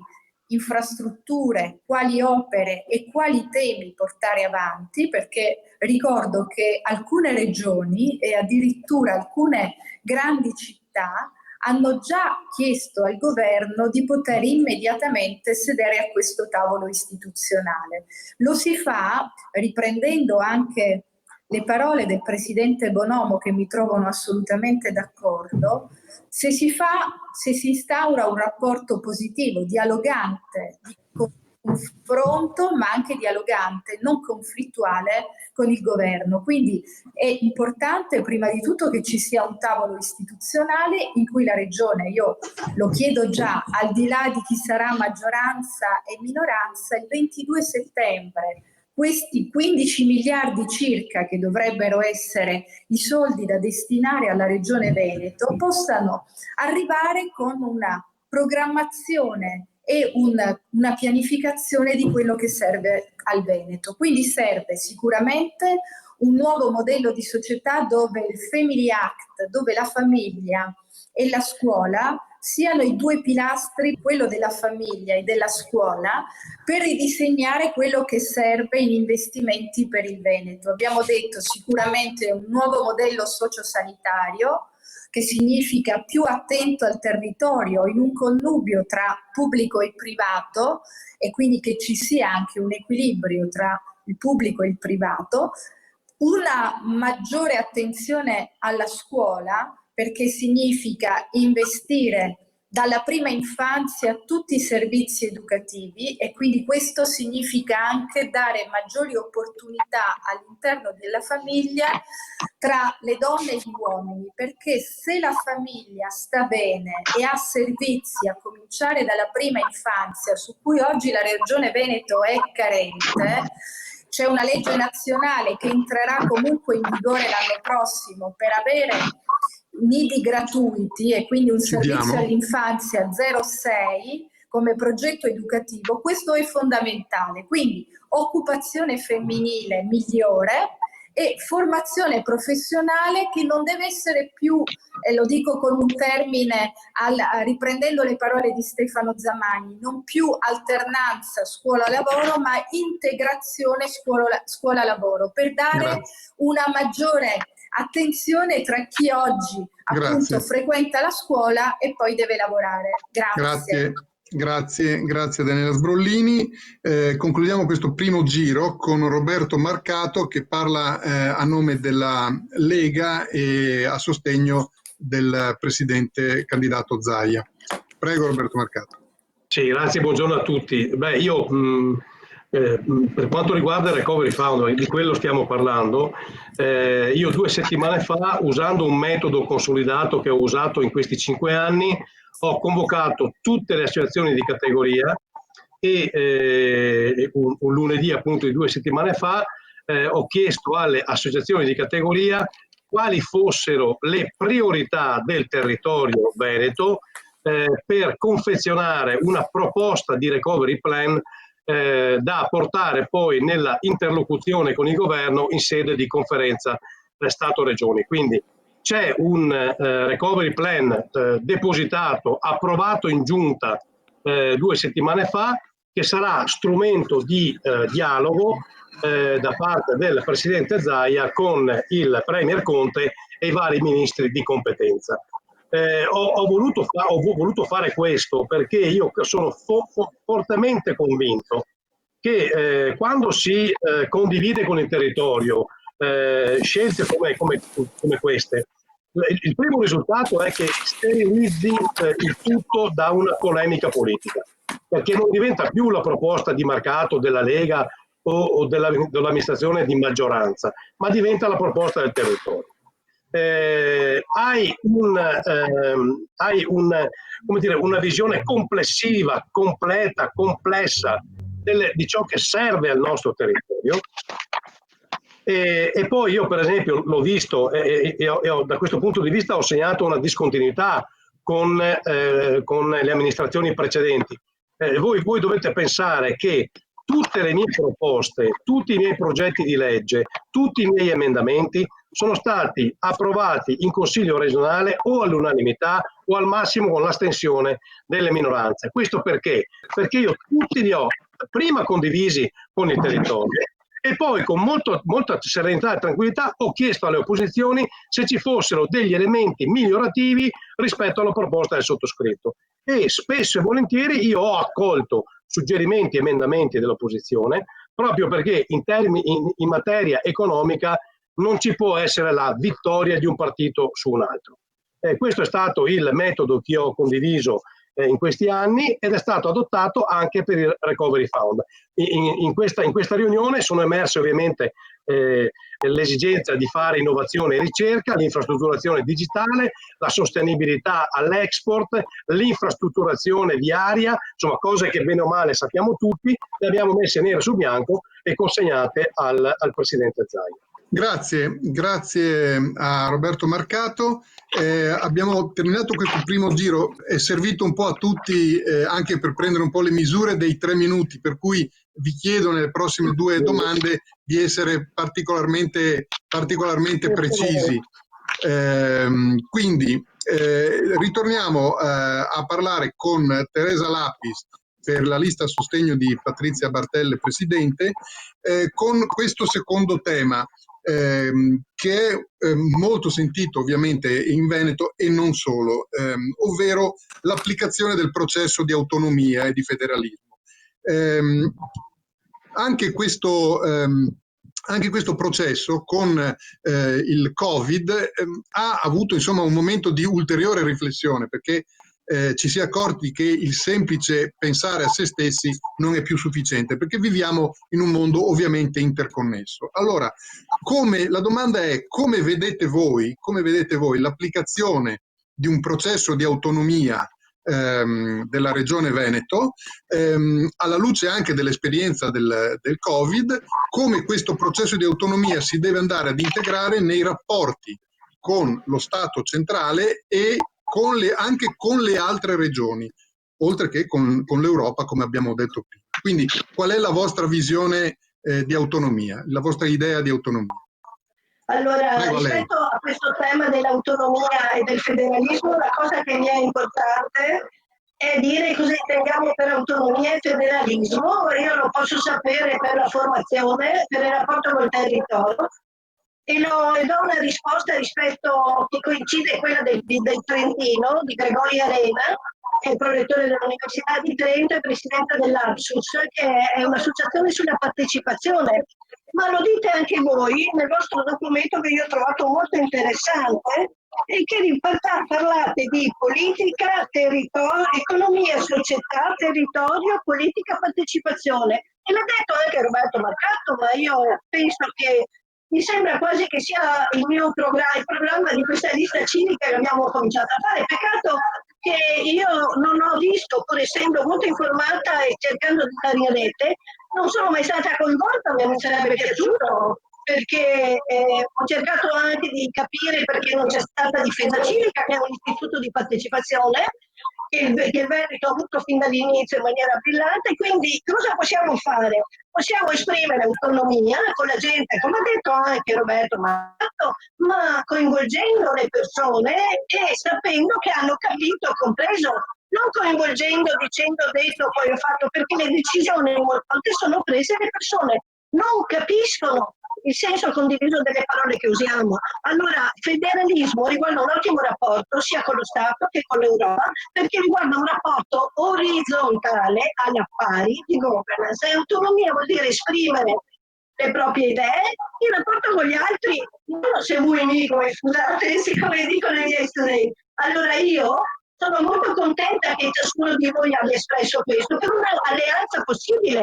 infrastrutture, quali opere e quali temi portare avanti, perché ricordo che alcune regioni e addirittura alcune grandi città hanno già chiesto al governo di poter immediatamente sedere a questo tavolo istituzionale. Lo si fa riprendendo anche le parole del Presidente Bonomo, che mi trovano assolutamente d'accordo, se si instaura un rapporto positivo, dialogante, di confronto, ma anche dialogante, non conflittuale con il governo. Quindi è importante prima di tutto che ci sia un tavolo istituzionale in cui la Regione, io lo chiedo già, al di là di chi sarà maggioranza e minoranza, il 22 settembre questi 15 miliardi circa che dovrebbero essere i soldi da destinare alla Regione Veneto possano arrivare con una programmazione e una pianificazione di quello che serve al Veneto. Quindi serve sicuramente un nuovo modello di società dove il Family Act, dove la famiglia e la scuola siano i due pilastri, quello della famiglia e della scuola, per ridisegnare quello che serve in investimenti per il Veneto. Abbiamo detto sicuramente un nuovo modello sociosanitario, che significa più attento al territorio, in un connubio tra pubblico e privato, e quindi che ci sia anche un equilibrio tra il pubblico e il privato, una maggiore attenzione alla scuola, perché significa investire dalla prima infanzia tutti i servizi educativi, e quindi questo significa anche dare maggiori opportunità all'interno della famiglia tra le donne e gli uomini, perché se la famiglia sta bene e ha servizi a cominciare dalla prima infanzia, su cui oggi la Regione Veneto è carente, c'è una legge nazionale che entrerà comunque in vigore l'anno prossimo per avere nidi gratuiti e quindi un servizio all'infanzia 0-6 come progetto educativo. Questo è fondamentale, quindi occupazione femminile migliore e formazione professionale che non deve essere più, lo dico con un termine riprendendo le parole di Stefano Zamagni, non più alternanza scuola-lavoro, ma integrazione scuola-lavoro, per dare una maggiore attenzione tra chi oggi appunto frequenta la scuola e poi deve lavorare. Grazie. Grazie Daniela Sbrollini. Concludiamo questo primo giro con Roberto Marcato che parla a nome della Lega e a sostegno del presidente candidato Zaia. Prego Roberto Marcato. Sì, grazie, buongiorno a tutti. Beh, io per quanto riguarda il Recovery Fund, di quello stiamo parlando, io 2 settimane fa, usando un metodo consolidato che ho usato in questi 5 anni, ho convocato tutte le associazioni di categoria e un lunedì appunto di 2 settimane fa ho chiesto alle associazioni di categoria quali fossero le priorità del territorio veneto per confezionare una proposta di recovery plan da portare poi nella interlocuzione con il governo in sede di conferenza Stato-Regioni. Quindi c'è un recovery plan depositato, approvato in giunta 2 settimane fa, che sarà strumento di dialogo da parte del Presidente Zaia con il Premier Conte e i vari ministri di competenza. Ho voluto fare questo perché io sono fortemente convinto che quando si condivide con il territorio scelte come queste, il primo risultato è che sterilizzi il tutto da una polemica politica, perché non diventa più la proposta di Marcato della Lega o dell'amministrazione di maggioranza, ma diventa la proposta del territorio. Hai una visione complessiva, completa, complessa di ciò che serve al nostro territorio. E poi io per esempio l'ho visto e da questo punto di vista ho segnato una discontinuità con le amministrazioni precedenti. Voi dovete pensare che tutte le mie proposte, tutti i miei progetti di legge, tutti i miei emendamenti sono stati approvati in Consiglio regionale o all'unanimità o al massimo con l'astensione delle minoranze. Questo perché? Perché io tutti li ho prima condivisi con il territorio e poi con molta serenità e tranquillità ho chiesto alle opposizioni se ci fossero degli elementi migliorativi rispetto alla proposta del sottoscritto. E spesso e volentieri io ho accolto suggerimenti e emendamenti dell'opposizione proprio perché in materia economica non ci può essere la vittoria di un partito su un altro. Questo è stato il metodo che ho condiviso in questi anni ed è stato adottato anche per il Recovery Fund. In questa riunione sono emerse ovviamente l'esigenza di fare innovazione e ricerca, l'infrastrutturazione digitale, la sostenibilità all'export, l'infrastrutturazione viaria, insomma cose che bene o male sappiamo tutti, le abbiamo messe nere su bianco e consegnate al Presidente Zaia. Grazie a Roberto Marcato. Abbiamo terminato questo primo giro, è servito un po' a tutti anche per prendere un po' le misure dei 3 minuti, per cui vi chiedo nelle prossime 2 domande di essere particolarmente precisi. Quindi ritorniamo a parlare con Teresa Lapis per la lista a sostegno di Patrizia Bertella, Presidente, con questo secondo tema che è molto sentito ovviamente in Veneto e non solo, ovvero l'applicazione del processo di autonomia e di federalismo. Anche questo processo con il Covid ha avuto insomma un momento di ulteriore riflessione, perché ci si è accorti che il semplice pensare a se stessi non è più sufficiente, perché viviamo in un mondo ovviamente interconnesso. Allora, la domanda è: come vedete voi l'applicazione di un processo di autonomia della Regione Veneto, alla luce anche dell'esperienza del Covid, come questo processo di autonomia si deve andare ad integrare nei rapporti con lo Stato centrale e anche con le altre regioni, oltre che con l'Europa, come abbiamo detto prima. Quindi qual è la vostra visione di autonomia, la vostra idea di autonomia? Allora, rispetto a questo tema dell'autonomia e del federalismo, la cosa che mi è importante è dire cosa intendiamo per autonomia e federalismo. Io lo posso sapere per la formazione, per il rapporto col territorio, e do una risposta rispetto che coincide quella del Trentino, di Gregorio Arena, che è il prorettore dell'Università di Trento e presidente dell'Arsus, che è un'associazione sulla partecipazione. Ma lo dite anche voi nel vostro documento, che io ho trovato molto interessante, e che parlate di politica, territorio, economia, società, territorio, politica, partecipazione. E l'ha detto anche Roberto Marcato, ma io penso che mi sembra quasi che sia il programma di questa lista civica che abbiamo cominciato a fare. Peccato che io non ho visto, pur essendo molto informata e cercando di stare in rete, non sono mai stata coinvolta, mi sarebbe piaciuto, perché ho cercato anche di capire perché non c'è stata difesa civica, che è un istituto di partecipazione che il Veneto ha avuto fin dall'inizio in maniera brillante. Quindi cosa possiamo fare? Possiamo esprimere autonomia con la gente, come ha detto anche Roberto Marcato, ma coinvolgendo le persone e sapendo che hanno capito, compreso, non coinvolgendo, dicendo, detto, poi ho fatto, perché le decisioni molte volte sono prese, le persone non capiscono il senso condiviso delle parole che usiamo. Allora, federalismo riguarda un ottimo rapporto sia con lo Stato che con l'Europa, perché riguarda un rapporto orizzontale alla pari di governance. E autonomia vuol dire esprimere le proprie idee in rapporto con gli altri, non se vuoi amico, scusate, siccome dicono i miei studenti. Allora io sono molto contenta che ciascuno di voi abbia espresso questo, per un'alleanza possibile,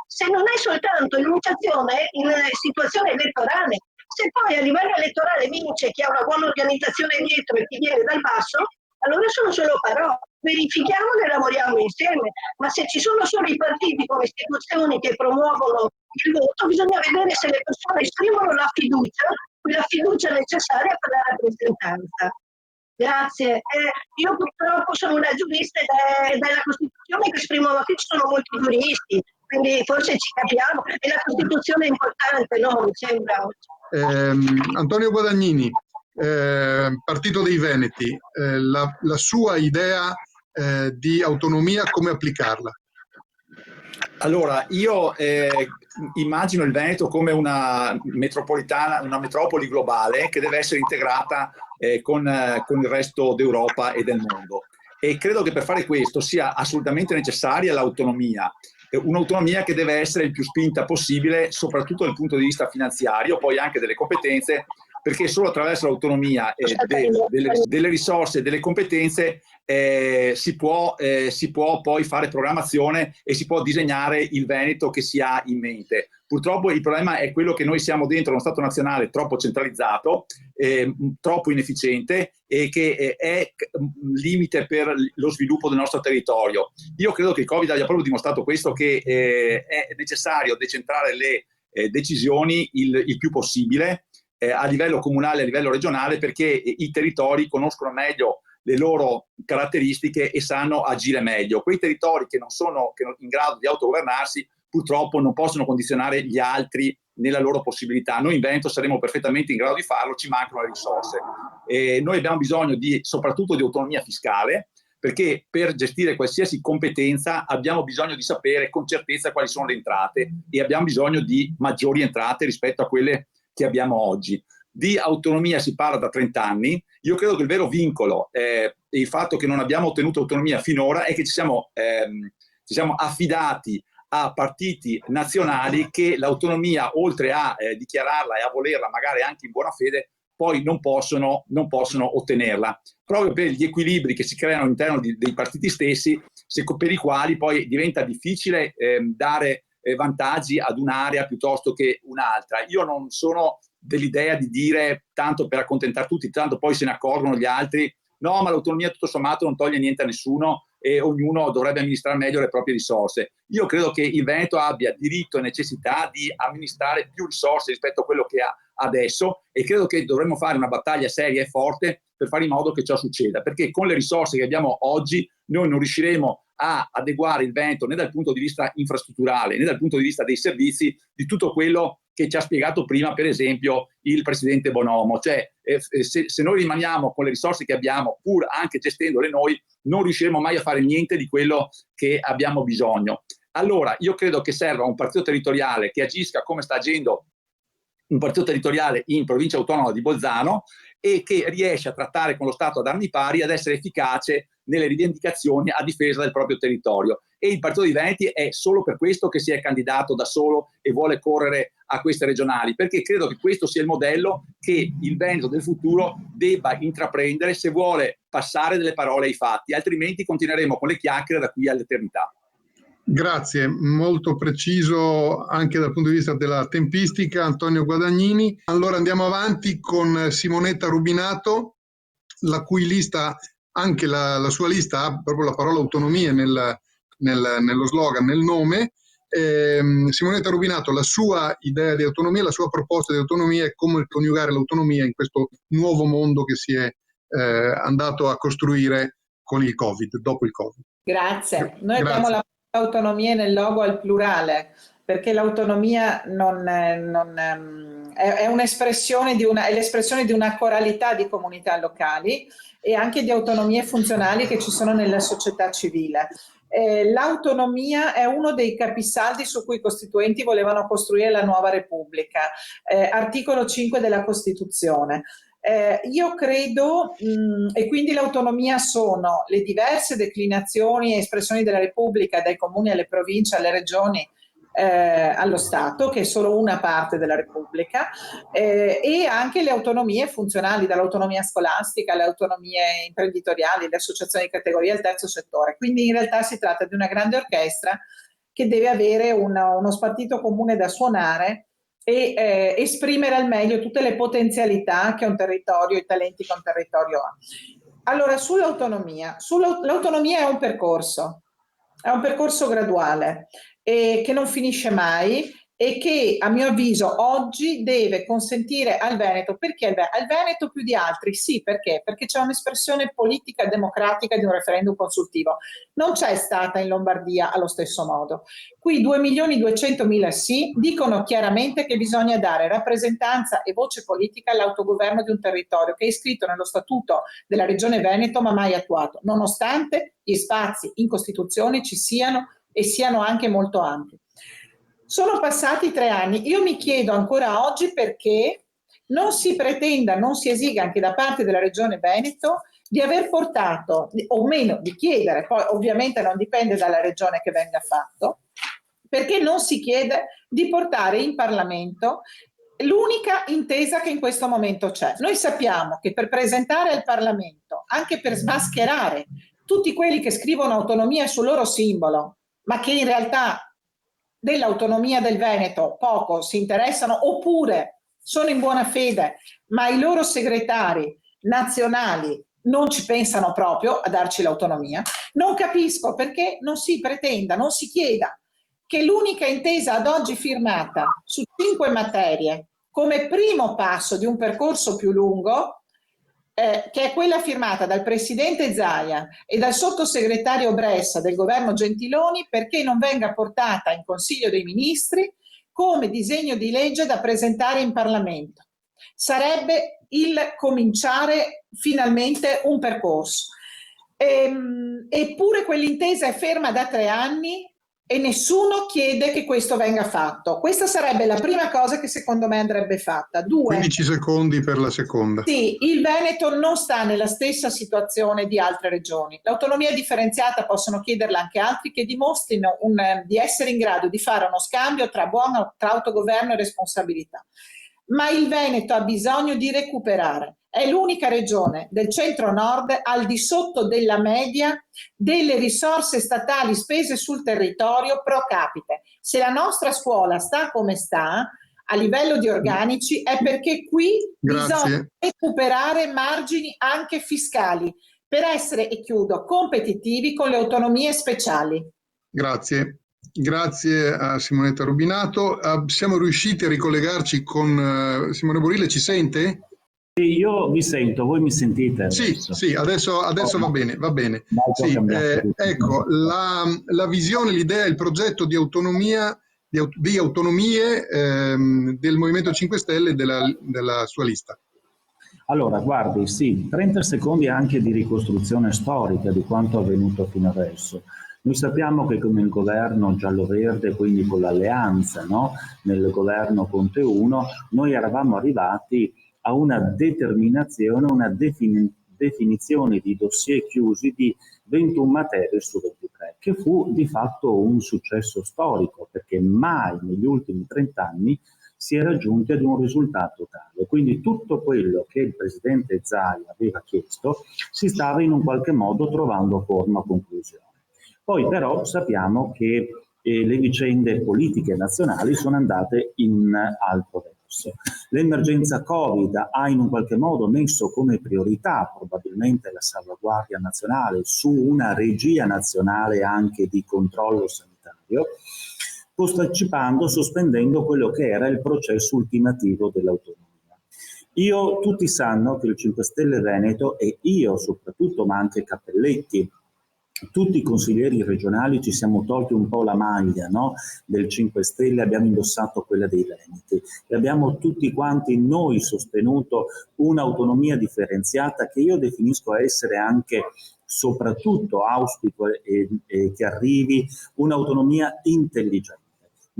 se non è soltanto enunciazione in situazione elettorale. Se poi a livello elettorale vince chi ha una buona organizzazione dietro e chi viene dal basso, allora sono solo parole. Verifichiamole e lavoriamo insieme, ma se ci sono solo i partiti come istituzioni che promuovono il voto, bisogna vedere se le persone esprimono la fiducia necessaria per la rappresentanza. Grazie. Io purtroppo sono una giurista della Costituzione che esprimo, ma qui ci sono molti giuristi, quindi forse ci capiamo. E la Costituzione è importante, no? Mi sembra. Antonio Guadagnini, Partito dei Veneti, la sua idea di autonomia, come applicarla? Allora, io immagino il Veneto come una metropoli globale che deve essere integrata con il resto d'Europa e del mondo. E credo che per fare questo sia assolutamente necessaria l'autonomia, un'autonomia che deve essere il più spinta possibile, soprattutto dal punto di vista finanziario, poi anche delle competenze, perché solo attraverso l'autonomia delle risorse e delle competenze si può poi fare programmazione e si può disegnare il Veneto che si ha in mente. Purtroppo il problema è quello che noi siamo dentro uno Stato nazionale troppo centralizzato, troppo inefficiente e che è limite per lo sviluppo del nostro territorio. Io credo che il Covid abbia proprio dimostrato questo, che è necessario decentrare le decisioni il più possibile, a livello comunale e a livello regionale, perché i territori conoscono meglio le loro caratteristiche e sanno agire meglio. Quei territori che non sono in grado di autogovernarsi purtroppo non possono condizionare gli altri nella loro possibilità. Noi in Veneto saremo perfettamente in grado di farlo, ci mancano le risorse. noi abbiamo bisogno soprattutto di autonomia fiscale, perché per gestire qualsiasi competenza abbiamo bisogno di sapere con certezza quali sono le entrate e abbiamo bisogno di maggiori entrate rispetto a quelle che abbiamo oggi. Di autonomia si parla da 30 anni, io credo che il vero vincolo e il fatto che non abbiamo ottenuto autonomia finora è che ci siamo affidati a partiti nazionali che l'autonomia, oltre a dichiararla e a volerla magari anche in buona fede, poi non possono ottenerla, proprio per gli equilibri che si creano all'interno dei partiti stessi, per i quali poi diventa difficile dare vantaggi ad un'area piuttosto che un'altra. Io non sono dell'idea di dire, tanto per accontentare tutti, tanto poi se ne accorgono gli altri, no, ma l'autonomia tutto sommato non toglie niente a nessuno e ognuno dovrebbe amministrare meglio le proprie risorse. Io credo che il Veneto abbia diritto e necessità di amministrare più risorse rispetto a quello che ha adesso, e credo che dovremmo fare una battaglia seria e forte per fare in modo che ciò succeda, perché con le risorse che abbiamo oggi noi non riusciremo a adeguare il Veneto né dal punto di vista infrastrutturale né dal punto di vista dei servizi di tutto quello che ci ha spiegato prima, per esempio, il presidente Bonomo. Cioè, se noi rimaniamo con le risorse che abbiamo, pur anche gestendole noi, non riusciremo mai a fare niente di quello che abbiamo bisogno. Allora, io credo che serva un partito territoriale che agisca come sta agendo un partito territoriale in provincia autonoma di Bolzano e che riesce a trattare con lo Stato ad armi pari, ad essere efficace nelle rivendicazioni a difesa del proprio territorio. E il Partito dei Veneti è solo per questo che si è candidato da solo e vuole correre a queste regionali, perché credo che questo sia il modello che il Veneto del futuro debba intraprendere se vuole passare dalle parole ai fatti, altrimenti continueremo con le chiacchiere da qui all'eternità. Grazie, molto preciso anche dal punto di vista della tempistica, Antonio Guadagnini. Allora andiamo avanti con Simonetta Rubinato, la cui lista, anche la sua lista, ha proprio la parola autonomia nello slogan, nel nome. Simonetta Rubinato, la sua idea di autonomia, la sua proposta di autonomia è come coniugare l'autonomia in questo nuovo mondo che si è andato a costruire con il Covid, dopo il Covid. Grazie. Noi abbiamo la autonomia nel logo al plurale, perché l'autonomia è un'espressione è l'espressione di una coralità di comunità locali e anche di autonomie funzionali che ci sono nella società civile. L'autonomia è uno dei capisaldi su cui i costituenti volevano costruire la nuova Repubblica, articolo 5 della Costituzione. Io credo, e quindi l'autonomia sono le diverse declinazioni e espressioni della Repubblica, dai comuni alle province, alle regioni, allo Stato, che è solo una parte della Repubblica, e anche le autonomie funzionali, dall'autonomia scolastica alle autonomie imprenditoriali, le associazioni di categoria, il terzo settore. Quindi in realtà si tratta di una grande orchestra che deve avere uno spartito comune da suonare e esprimere al meglio tutte le potenzialità che un territorio, i talenti che un territorio ha. Allora, l'autonomia è un percorso graduale che non finisce mai e che a mio avviso oggi deve consentire al Veneto, perché al Veneto più di altri? Sì, perché? Perché c'è un'espressione politica democratica di un referendum consultivo. Non c'è stata in Lombardia allo stesso modo. Qui 2.200.000 sì dicono chiaramente che bisogna dare rappresentanza e voce politica all'autogoverno di un territorio che è iscritto nello statuto della Regione Veneto ma mai attuato, nonostante gli spazi in Costituzione ci siano e siano anche molto ampi. Sono passati 3 anni, io mi chiedo ancora oggi perché non si pretenda, non si esiga anche da parte della Regione Veneto di aver portato, o meno di chiedere, poi ovviamente non dipende dalla Regione che venga fatto, perché non si chiede di portare in Parlamento l'unica intesa che in questo momento c'è. Noi sappiamo che per presentare al Parlamento, anche per smascherare tutti quelli che scrivono autonomia sul loro simbolo, ma che in realtà dell'autonomia del Veneto poco si interessano, oppure sono in buona fede, ma i loro segretari nazionali non ci pensano proprio a darci l'autonomia, non capisco perché non si pretenda, non si chieda che l'unica intesa ad oggi firmata su 5 materie come primo passo di un percorso più lungo, che è quella firmata dal presidente Zaia e dal sottosegretario Bressa del governo Gentiloni, perché non venga portata in Consiglio dei Ministri come disegno di legge da presentare in Parlamento. Sarebbe il cominciare finalmente un percorso. Eppure quell'intesa è ferma da 3 anni e nessuno chiede che questo venga fatto. Questa sarebbe la prima cosa che secondo me andrebbe fatta. 2. 15 secondi per la seconda. Sì, il Veneto non sta nella stessa situazione di altre regioni. L'autonomia differenziata possono chiederla anche altri che dimostrino di essere in grado di fare uno scambio tra autogoverno e responsabilità. Ma il Veneto ha bisogno di recuperare. È l'unica regione del centro-nord al di sotto della media delle risorse statali spese sul territorio pro capite. Se la nostra scuola sta come sta, a livello di organici, è perché qui bisogna recuperare margini anche fiscali per essere, e chiudo, competitivi con le autonomie speciali. Grazie. Grazie a Simonetta Rubinato. Siamo riusciti a ricollegarci con Simone Burile, ci sente? Sì, io vi sento, voi mi sentite? Adesso? Sì, adesso va bene, va bene. Sì, ecco, la visione, l'idea, il progetto di autonomia, di autonomie del Movimento 5 Stelle e della sua lista. Allora, guardi, sì, 30 secondi anche di ricostruzione storica di quanto avvenuto fino adesso. Noi sappiamo che con il governo giallo-verde, quindi con l'alleanza, no? Nel governo Conte 1, noi eravamo arrivati a una determinazione, una definizione di dossier chiusi di 21 materie su 23, che fu di fatto un successo storico, perché mai negli ultimi 30 anni si era giunti ad un risultato tale. Quindi tutto quello che il presidente Zaia aveva chiesto si stava in un qualche modo trovando forma conclusione. Poi però sappiamo che le vicende politiche nazionali sono andate in altro verso. L'emergenza Covid ha in un qualche modo messo come priorità probabilmente la salvaguardia nazionale su una regia nazionale anche di controllo sanitario, postacipando, sospendendo quello che era il processo ultimativo dell'autonomia. Tutti sanno che il 5 Stelle Veneto, e io soprattutto, ma anche Cappelletti, tutti i consiglieri regionali ci siamo tolti un po' la maglia, no? Del 5 Stelle, abbiamo indossato quella dei Veneti e abbiamo tutti quanti noi sostenuto un'autonomia differenziata che io definisco essere anche, soprattutto auspico che arrivi, un'autonomia intelligente.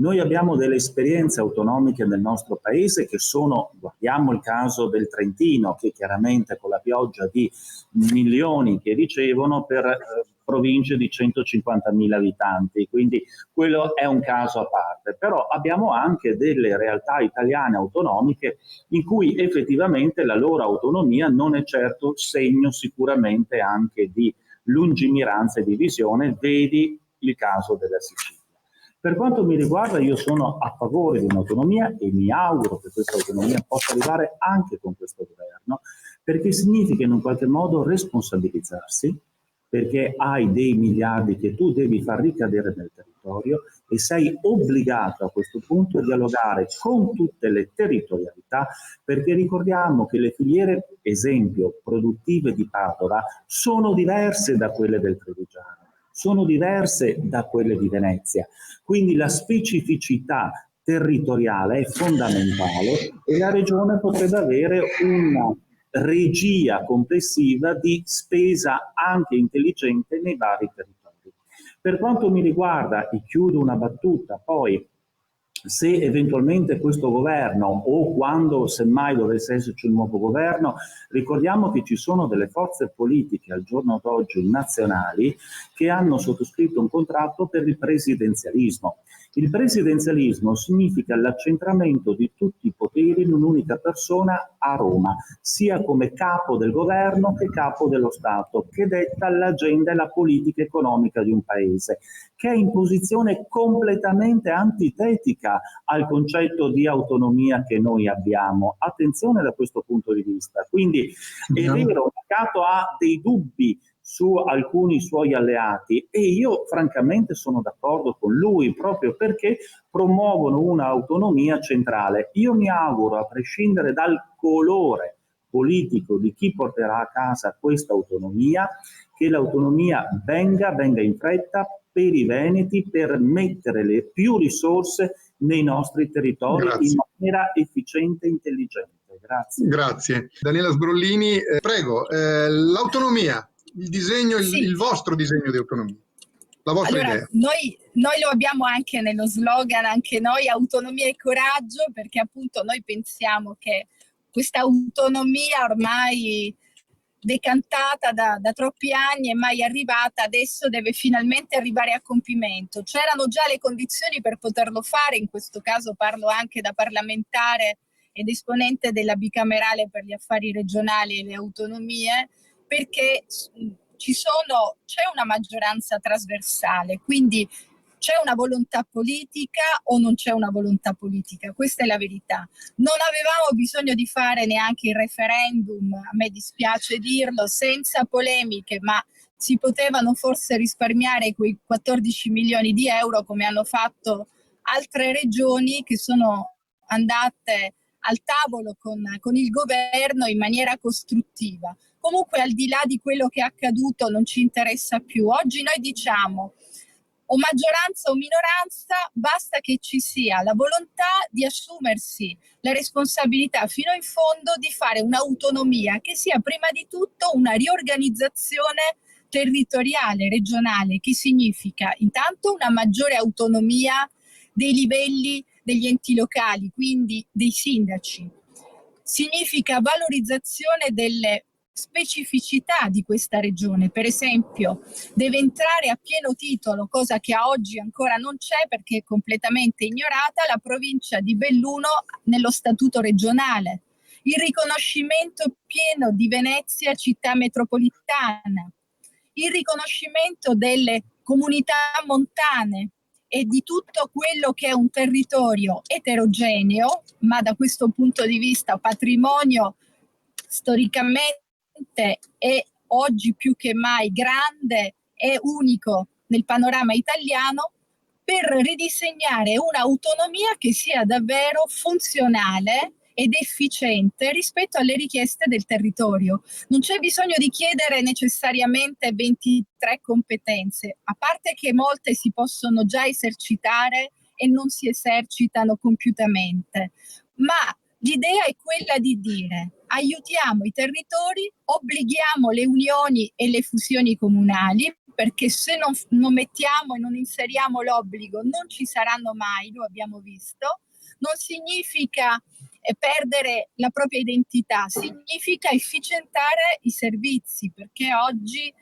Noi abbiamo delle esperienze autonomiche nel nostro paese che sono, guardiamo il caso del Trentino, che chiaramente con la pioggia di milioni che ricevono per province di 150.000 abitanti, quindi quello è un caso a parte. Però abbiamo anche delle realtà italiane autonomiche in cui effettivamente la loro autonomia non è certo segno sicuramente anche di lungimiranza e di visione, vedi il caso della Sicilia. Per quanto mi riguarda, io sono a favore di un'autonomia e mi auguro che questa autonomia possa arrivare anche con questo governo, perché significa in un qualche modo responsabilizzarsi, perché hai dei miliardi che tu devi far ricadere nel territorio e sei obbligato a questo punto a dialogare con tutte le territorialità, perché ricordiamo che le filiere, esempio, produttive di Padova sono diverse da quelle del Trevigiano, sono diverse da quelle di Venezia, quindi la specificità territoriale è fondamentale e la Regione potrebbe avere una regia complessiva di spesa anche intelligente nei vari territori. Per quanto mi riguarda, e chiudo una battuta, poi se eventualmente questo governo o quando semmai dovesse esserci un nuovo governo, ricordiamo che ci sono delle forze politiche al giorno d'oggi nazionali che hanno sottoscritto un contratto per il presidenzialismo. Il presidenzialismo significa l'accentramento di tutti i poteri in un'unica persona a Roma, sia come capo del governo che capo dello Stato, che detta l'agenda e la politica economica di un paese, che è in posizione completamente antitetica al concetto di autonomia che noi abbiamo. Attenzione da questo punto di vista. Quindi è vero, il mercato ha dei dubbi su alcuni suoi alleati e io francamente sono d'accordo con lui proprio perché promuovono un'autonomia centrale. Io mi auguro, a prescindere dal colore politico di chi porterà a casa questa autonomia, che l'autonomia venga in fretta per i veneti, per mettere le più risorse nei nostri territori in maniera efficiente e intelligente. Grazie. Grazie. Daniela Sbrollini, prego, l'autonomia, il disegno, il vostro disegno di autonomia, la vostra idea. Noi lo abbiamo anche nello slogan, anche noi, autonomia e coraggio, perché appunto noi pensiamo che questa autonomia ormai decantata da troppi anni e mai arrivata, adesso deve finalmente arrivare a compimento. C'erano già le condizioni per poterlo fare, in questo caso parlo anche da parlamentare ed esponente della bicamerale per gli affari regionali e le autonomie, perché c'è una maggioranza trasversale, quindi c'è una volontà politica o non c'è una volontà politica, questa è la verità. Non avevamo bisogno di fare neanche il referendum, a me dispiace dirlo, senza polemiche, ma si potevano forse risparmiare quei 14 milioni di euro come hanno fatto altre regioni che sono andate al tavolo con il governo in maniera costruttiva. Comunque, al di là di quello che è accaduto, non ci interessa più. Oggi noi diciamo o maggioranza o minoranza, basta che ci sia la volontà di assumersi la responsabilità fino in fondo di fare un'autonomia che sia prima di tutto una riorganizzazione territoriale, regionale, che significa intanto una maggiore autonomia dei livelli degli enti locali, quindi dei sindaci. Significa valorizzazione delle specificità di questa regione. Per esempio, deve entrare a pieno titolo, cosa che a oggi ancora non c'è perché è completamente ignorata, la provincia di Belluno nello statuto regionale, il riconoscimento pieno di Venezia città metropolitana, il riconoscimento delle comunità montane e di tutto quello che è un territorio eterogeneo, ma da questo punto di vista patrimonio storicamente è oggi più che mai grande e unico nel panorama italiano, per ridisegnare un'autonomia che sia davvero funzionale ed efficiente rispetto alle richieste del territorio. Non c'è bisogno di chiedere necessariamente 23 competenze, a parte che molte si possono già esercitare e non si esercitano compiutamente, ma l'idea è quella di dire aiutiamo i territori, obblighiamo le unioni e le fusioni comunali, perché se non mettiamo e non inseriamo l'obbligo non ci saranno mai, lo abbiamo visto. Non significa perdere la propria identità, significa efficientare i servizi, perché oggi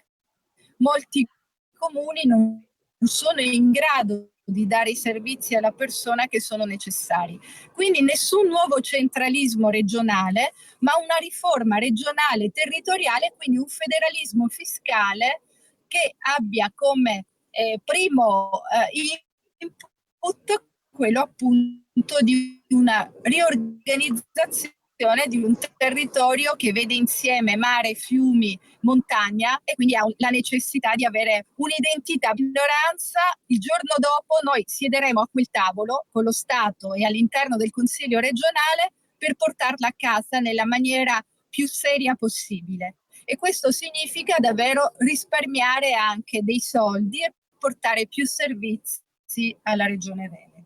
molti comuni non sono in grado di dare i servizi alla persona che sono necessari. Quindi nessun nuovo centralismo regionale, ma una riforma regionale territoriale, quindi un federalismo fiscale che abbia come primo input quello appunto di una riorganizzazione di un territorio che vede insieme mare, fiumi, montagna e quindi ha la necessità di avere un'identità. Minoranza, il giorno dopo noi siederemo a quel tavolo con lo Stato e all'interno del Consiglio regionale per portarla a casa nella maniera più seria possibile. E questo significa davvero risparmiare anche dei soldi e portare più servizi alla Regione Veneto.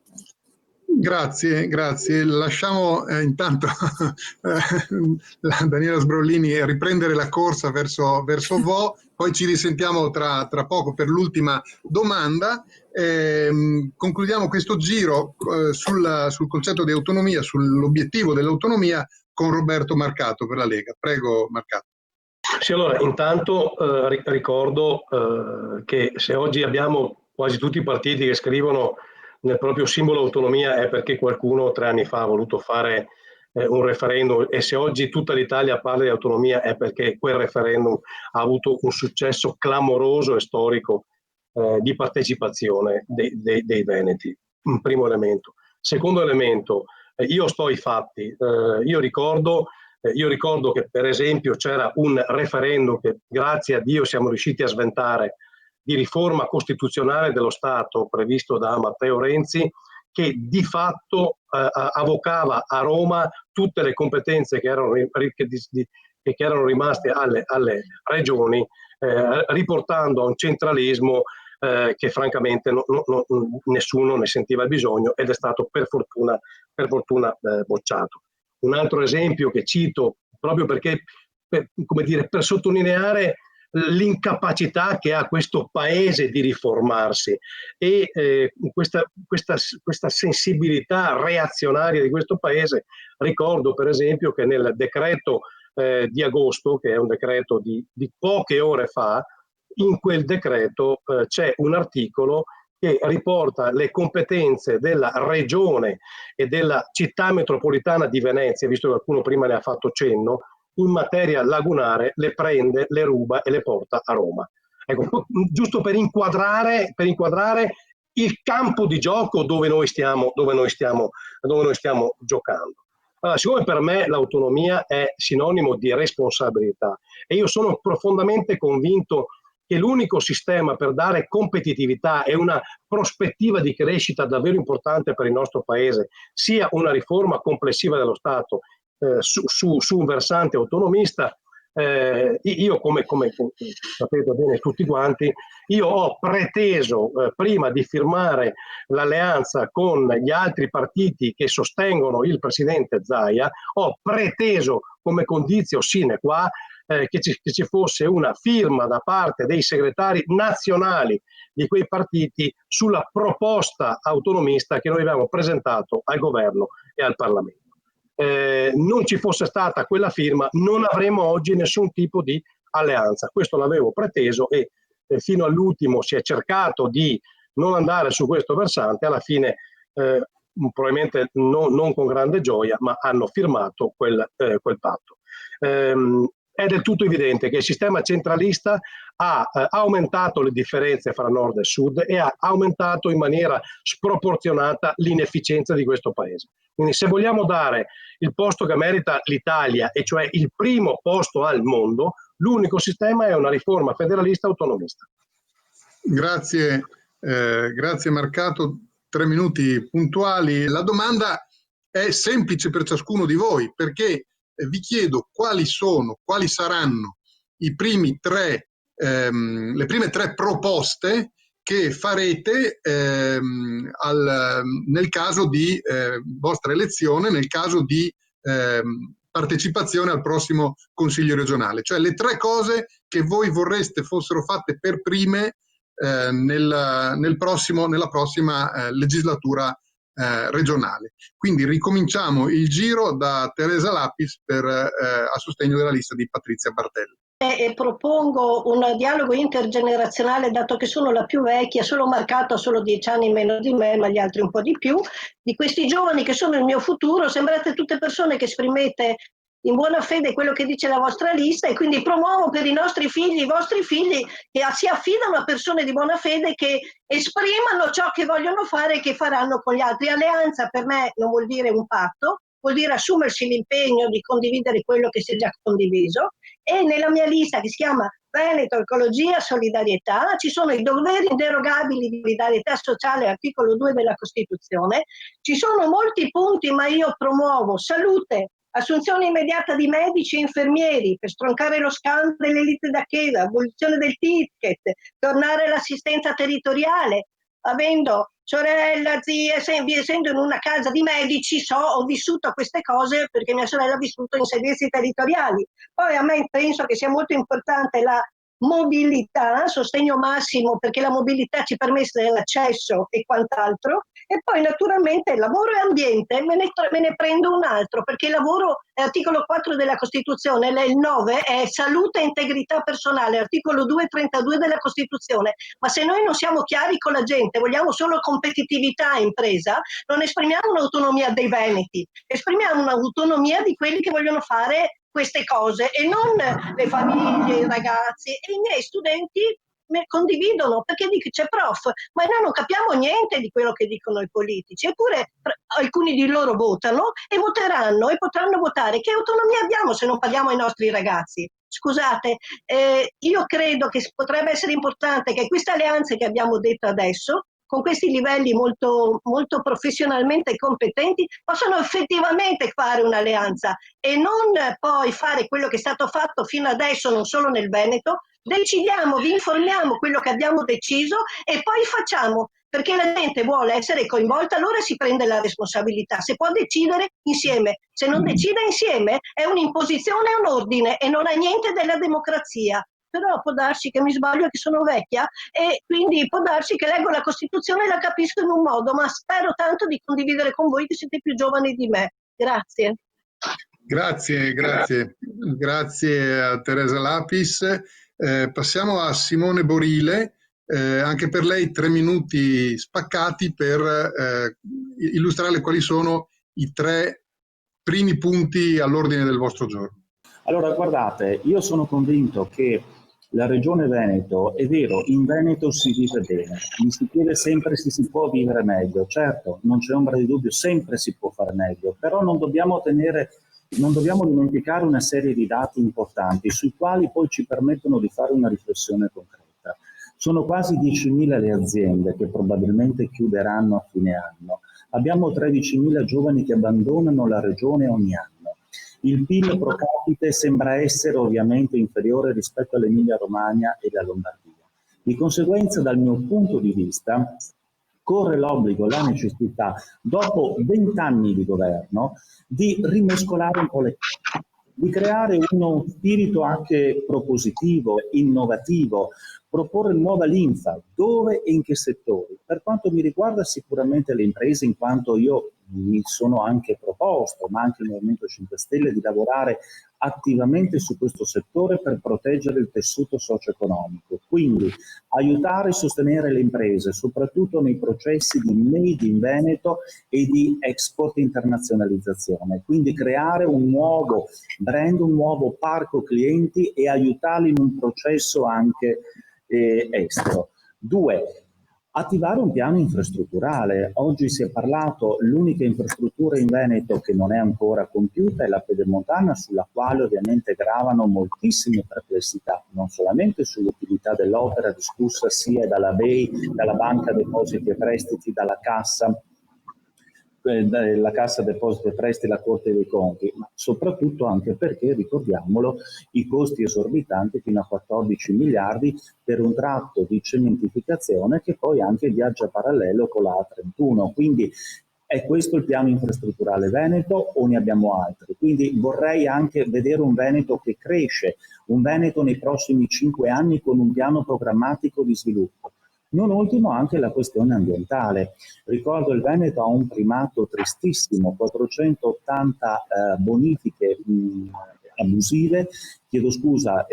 Grazie, grazie. Lasciamo intanto Daniela Sbrollini riprendere la corsa verso Vo, poi ci risentiamo tra poco per l'ultima domanda. Concludiamo questo giro sul concetto di autonomia, sull'obiettivo dell'autonomia con Roberto Marcato per la Lega. Prego Marcato. Sì, allora intanto ricordo che se oggi abbiamo quasi tutti i partiti che scrivono nel proprio simbolo autonomia è perché qualcuno 3 anni fa ha voluto fare un referendum, e se oggi tutta l'Italia parla di autonomia è perché quel referendum ha avuto un successo clamoroso e storico di partecipazione dei veneti. Un primo elemento. Secondo elemento, io sto ai fatti, io ricordo che per esempio c'era un referendum che grazie a Dio siamo riusciti a sventare, di riforma costituzionale dello Stato previsto da Matteo Renzi, che di fatto avvocava a Roma tutte le competenze che erano rimaste alle regioni, riportando a un centralismo che francamente nessuno ne sentiva il bisogno ed è stato per fortuna bocciato. Un altro esempio che cito proprio perché per sottolineare l'incapacità che ha questo paese di riformarsi e questa sensibilità reazionaria di questo paese. Ricordo per esempio che nel decreto di agosto, che è un decreto di poche ore fa, in quel decreto c'è un articolo che riporta le competenze della regione e della città metropolitana di Venezia, visto che qualcuno prima ne ha fatto cenno, in materia lagunare, le prende, le ruba e le porta a Roma. Ecco, giusto per inquadrare il campo di gioco dove noi stiamo giocando. Allora, siccome per me l'autonomia è sinonimo di responsabilità e io sono profondamente convinto che l'unico sistema per dare competitività e una prospettiva di crescita davvero importante per il nostro paese sia una riforma complessiva dello Stato su un versante autonomista, io come sapete bene tutti quanti, io ho preteso prima di firmare l'alleanza con gli altri partiti che sostengono il presidente Zaia, ho preteso come condizio sine qua che ci fosse una firma da parte dei segretari nazionali di quei partiti sulla proposta autonomista che noi abbiamo presentato al governo e al Parlamento. Non ci fosse stata quella firma, non avremmo oggi nessun tipo di alleanza. Questo l'avevo preteso e fino all'ultimo si è cercato di non andare su questo versante. Alla fine, probabilmente non con grande gioia, ma hanno firmato quel patto. È del tutto evidente che il sistema centralista ha aumentato le differenze fra nord e sud e ha aumentato in maniera sproporzionata l'inefficienza di questo paese. Quindi se vogliamo dare il posto che merita l'Italia, e cioè il primo posto al mondo, l'unico sistema è una riforma federalista autonomista. Grazie, grazie Marcato, 3 minuti puntuali. La domanda è semplice per ciascuno di voi, perché vi chiedo quali saranno le prime 3 proposte che farete nel caso di vostra elezione, nel caso di partecipazione al prossimo Consiglio regionale, cioè le 3 cose che voi vorreste fossero fatte per prime nella prossima legislatura regionale. Quindi ricominciamo il giro da Teresa Lapis a sostegno della lista di Patrizia Bertella. E propongo un dialogo intergenerazionale, dato che sono la più vecchia, solo Marcato, solo 10 anni meno di me, ma gli altri un po' di più. Di questi giovani che sono il mio futuro, sembrate tutte persone che esprimete in buona fede quello che dice la vostra lista, e quindi promuovo per i nostri figli, i vostri figli, che si affidano a persone di buona fede che esprimano ciò che vogliono fare e che faranno con gli altri. Alleanza per me non vuol dire un patto, vuol dire assumersi l'impegno di condividere quello che si è già condiviso, e nella mia lista, che si chiama Veneto, Ecologia, Solidarietà, ci sono i doveri inderogabili di solidarietà sociale, articolo 2 della Costituzione. Ci sono molti punti, ma io promuovo salute, assunzione immediata di medici e infermieri per stroncare lo scandalo delle liste d'attesa, abolizione del ticket, tornare all'assistenza territoriale. Avendo sorella, zia, essendo in una casa di medici, ho vissuto queste cose perché mia sorella ha vissuto in servizi territoriali. Poi a me penso che sia molto importante la mobilità, sostegno massimo, perché la mobilità ci permette l'accesso e quant'altro. E poi naturalmente lavoro e ambiente, me ne prendo un altro, perché il lavoro è articolo 4 della Costituzione, il 9 è salute e integrità personale, articolo 2 e 32 della Costituzione. Ma se noi non siamo chiari con la gente, vogliamo solo competitività impresa, non esprimiamo un'autonomia dei veneti, esprimiamo un'autonomia di quelli che vogliono fare queste cose, e non le famiglie, i ragazzi. E i miei studenti condividono, perché dice prof, ma noi non capiamo niente di quello che dicono i politici, eppure alcuni di loro votano e voteranno e potranno votare. Che autonomia abbiamo se non paghiamo i nostri ragazzi? Scusate, io credo che potrebbe essere importante che queste alleanze che abbiamo detto adesso, con questi livelli molto, molto professionalmente competenti, possano effettivamente fare un'alleanza e non poi fare quello che è stato fatto fino adesso, non solo nel Veneto, decidiamo, vi informiamo quello che abbiamo deciso e poi facciamo, perché la gente vuole essere coinvolta, allora si prende la responsabilità, se può decidere insieme, se non decide insieme è un'imposizione e un ordine e non ha niente della democrazia. Però può darsi che mi sbaglio, che sono vecchia, e quindi può darsi che leggo la Costituzione e la capisco in un modo, ma spero tanto di condividere con voi che siete più giovani di me. Grazie. Grazie a Teresa Lapis. Passiamo a Simone Borile, anche per lei 3 minuti spaccati per illustrare quali sono i 3 primi punti all'ordine del vostro giorno. Allora, guardate, io sono convinto che la Regione Veneto, è vero, in Veneto si vive bene, mi si chiede sempre se si può vivere meglio, certo, non c'è ombra di dubbio, sempre si può fare meglio, però non dobbiamo dimenticare una serie di dati importanti sui quali poi ci permettono di fare una riflessione concreta. Sono quasi 10.000 le aziende che probabilmente chiuderanno a fine anno, abbiamo 13.000 giovani che abbandonano la Regione ogni anno. Il PIL pro capite sembra essere ovviamente inferiore rispetto all'Emilia Romagna e alla Lombardia. Di conseguenza, dal mio punto di vista, corre l'obbligo, la necessità, dopo 20 anni di governo, di rimescolare un po' le cose, di creare uno spirito anche propositivo, innovativo, proporre nuova linfa, dove e in che settori. Per quanto mi riguarda sicuramente le imprese, in quanto io mi sono anche proposto, ma anche il Movimento 5 Stelle, di lavorare attivamente su questo settore per proteggere il tessuto socio-economico. Quindi aiutare e sostenere le imprese, soprattutto nei processi di Made in Veneto e di export internazionalizzazione. Quindi creare un nuovo brand, un nuovo parco clienti e aiutarli in un processo anche estero. 2. Attivare un piano infrastrutturale. Oggi si è parlato, l'unica infrastruttura in Veneto che non è ancora compiuta è la Pedemontana, sulla quale ovviamente gravano moltissime perplessità, non solamente sull'utilità dell'opera discussa sia dalla BEI, dalla Banca Depositi e Prestiti, dalla Cassa, la Cassa Depositi e Prestiti, la Corte dei Conti, ma soprattutto anche perché, ricordiamolo, i costi esorbitanti fino a 14 miliardi per un tratto di cementificazione che poi anche viaggia parallelo con la A31. Quindi è questo il piano infrastrutturale Veneto o ne abbiamo altri? Quindi vorrei anche vedere un Veneto che cresce, un Veneto nei prossimi 5 anni con un piano programmatico di sviluppo. Non ultimo anche la questione ambientale. Ricordo il Veneto ha un primato tristissimo, 480 bonifiche abusive, chiedo scusa,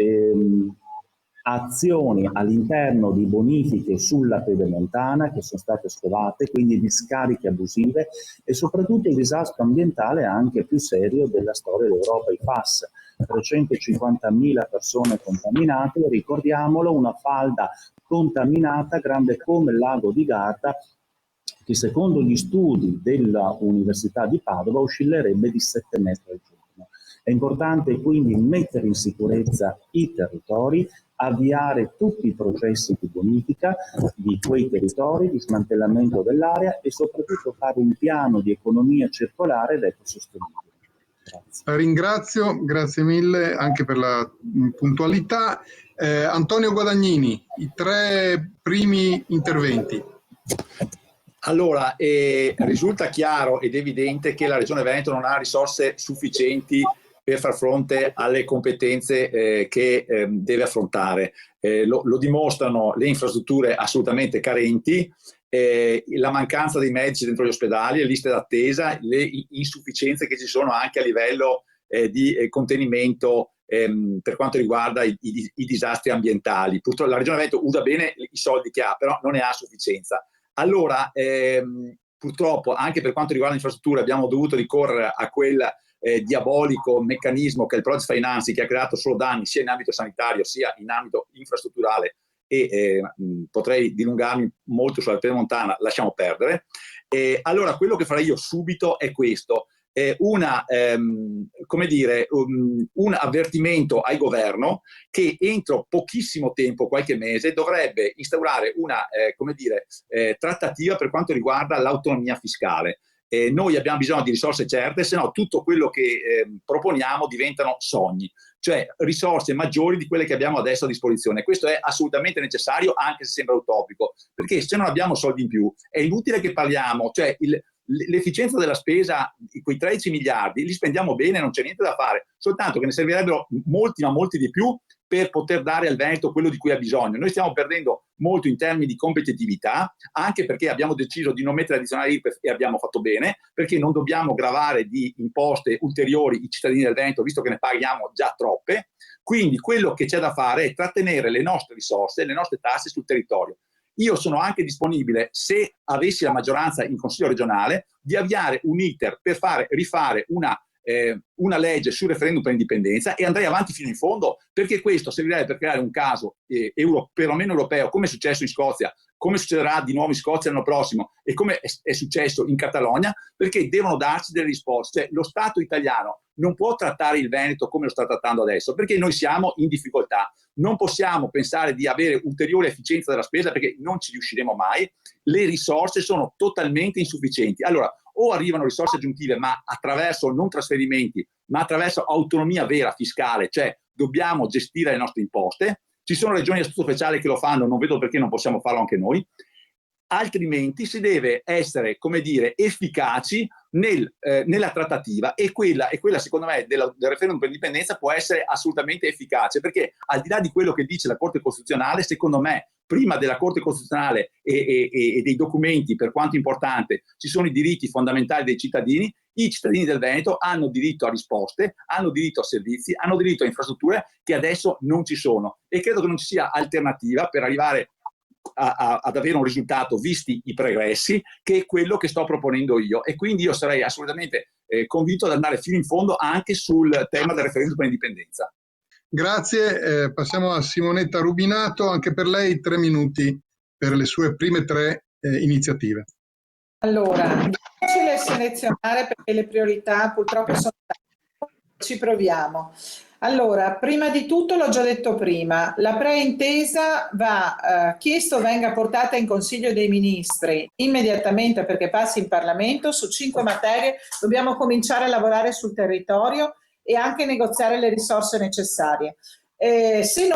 azioni all'interno di bonifiche sulla Pedemontana che sono state scovate, quindi discariche abusive e soprattutto il disastro ambientale anche più serio della storia d'Europa, i FAS. 350.000 persone contaminate, ricordiamolo, una falda contaminata grande come il lago di Garda che secondo gli studi dell'Università di Padova oscillerebbe di 7 metri al giorno. È importante quindi mettere in sicurezza i territori, avviare tutti i processi di bonifica di quei territori, di smantellamento dell'area e soprattutto fare un piano di economia circolare ed ecosostenibile. La ringrazio, grazie mille anche per la puntualità. Antonio Guadagnini, i 3 primi interventi. Allora, risulta chiaro ed evidente che la Regione Veneto non ha risorse sufficienti per far fronte alle competenze che deve affrontare. Lo dimostrano le infrastrutture assolutamente carenti, la mancanza dei medici dentro gli ospedali, le liste d'attesa, le insufficienze che ci sono anche a livello di contenimento per quanto riguarda i disastri ambientali. Purtroppo la Regione Veneto usa bene i soldi che ha, però non ne ha a sufficienza. Allora, purtroppo, anche per quanto riguarda l'infrastruttura, abbiamo dovuto ricorrere a quel diabolico meccanismo che è il project financing, che ha creato solo danni sia in ambito sanitario sia in ambito infrastrutturale, e potrei dilungarmi molto sulla Pedemontana, lasciamo perdere. Allora, quello che farei io subito è questo. Come dire, un avvertimento al governo che entro pochissimo tempo, qualche mese, dovrebbe instaurare una come dire, trattativa per quanto riguarda l'autonomia fiscale. Noi abbiamo bisogno di risorse certe, se no tutto quello che proponiamo diventano sogni. cioè risorse maggiori di quelle che abbiamo adesso a disposizione. Questo è assolutamente necessario, anche se sembra utopico, perché se non abbiamo soldi in più è inutile che parliamo, cioè l'efficienza della spesa, quei 13 miliardi li spendiamo bene, non c'è niente da fare, soltanto che ne servirebbero molti, ma molti di più, per poter dare al Veneto quello di cui ha bisogno. Noi stiamo perdendo molto in termini di competitività, anche perché abbiamo deciso di non mettere addizionale IRPEF e abbiamo fatto bene, perché non dobbiamo gravare di imposte ulteriori i cittadini del Veneto, visto che ne paghiamo già troppe. Quindi quello che c'è da fare è trattenere le nostre risorse, le nostre tasse sul territorio. Io sono anche disponibile, se avessi la maggioranza in Consiglio regionale, di avviare un iter per rifare una legge sul referendum per l'indipendenza, e andrei avanti fino in fondo, perché questo servirebbe per creare un caso perlomeno europeo, come è successo in Scozia, come succederà di nuovo in Scozia l'anno prossimo e come è successo in Catalogna, perché devono darci delle risposte. Cioè, lo Stato italiano non può trattare il Veneto come lo sta trattando adesso, perché noi siamo in difficoltà. Non possiamo pensare di avere ulteriore efficienza della spesa, perché non ci riusciremo mai. Le risorse sono totalmente insufficienti. Allora, o arrivano risorse aggiuntive, ma attraverso non trasferimenti, ma attraverso autonomia vera fiscale, cioè dobbiamo gestire le nostre imposte. Ci sono regioni a statuto speciale che lo fanno, non vedo perché non possiamo farlo anche noi. Altrimenti si deve essere, come dire, efficaci nella trattativa, e quella secondo me del referendum per l'indipendenza può essere assolutamente efficace, perché al di là di quello che dice la Corte Costituzionale, secondo me prima della Corte Costituzionale e dei documenti, per quanto importante, ci sono i diritti fondamentali dei cittadini. I cittadini del Veneto hanno diritto a risposte, hanno diritto a servizi, hanno diritto a infrastrutture che adesso non ci sono, e credo che non ci sia alternativa per arrivare ad avere un risultato, visti i progressi, che è quello che sto proponendo io. E quindi io sarei assolutamente convinto ad andare fino in fondo anche sul tema del referendum per l'indipendenza. Grazie, passiamo a Simonetta Rubinato, anche per lei 3 minuti per le sue prime 3 iniziative. Allora, difficile selezionare perché le priorità purtroppo sono tante, ci proviamo. Allora, prima di tutto, l'ho già detto prima, la preintesa va chiesto venga portata in Consiglio dei Ministri immediatamente, perché passi in Parlamento. Su 5 materie dobbiamo cominciare a lavorare sul territorio e anche negoziare le risorse necessarie. Se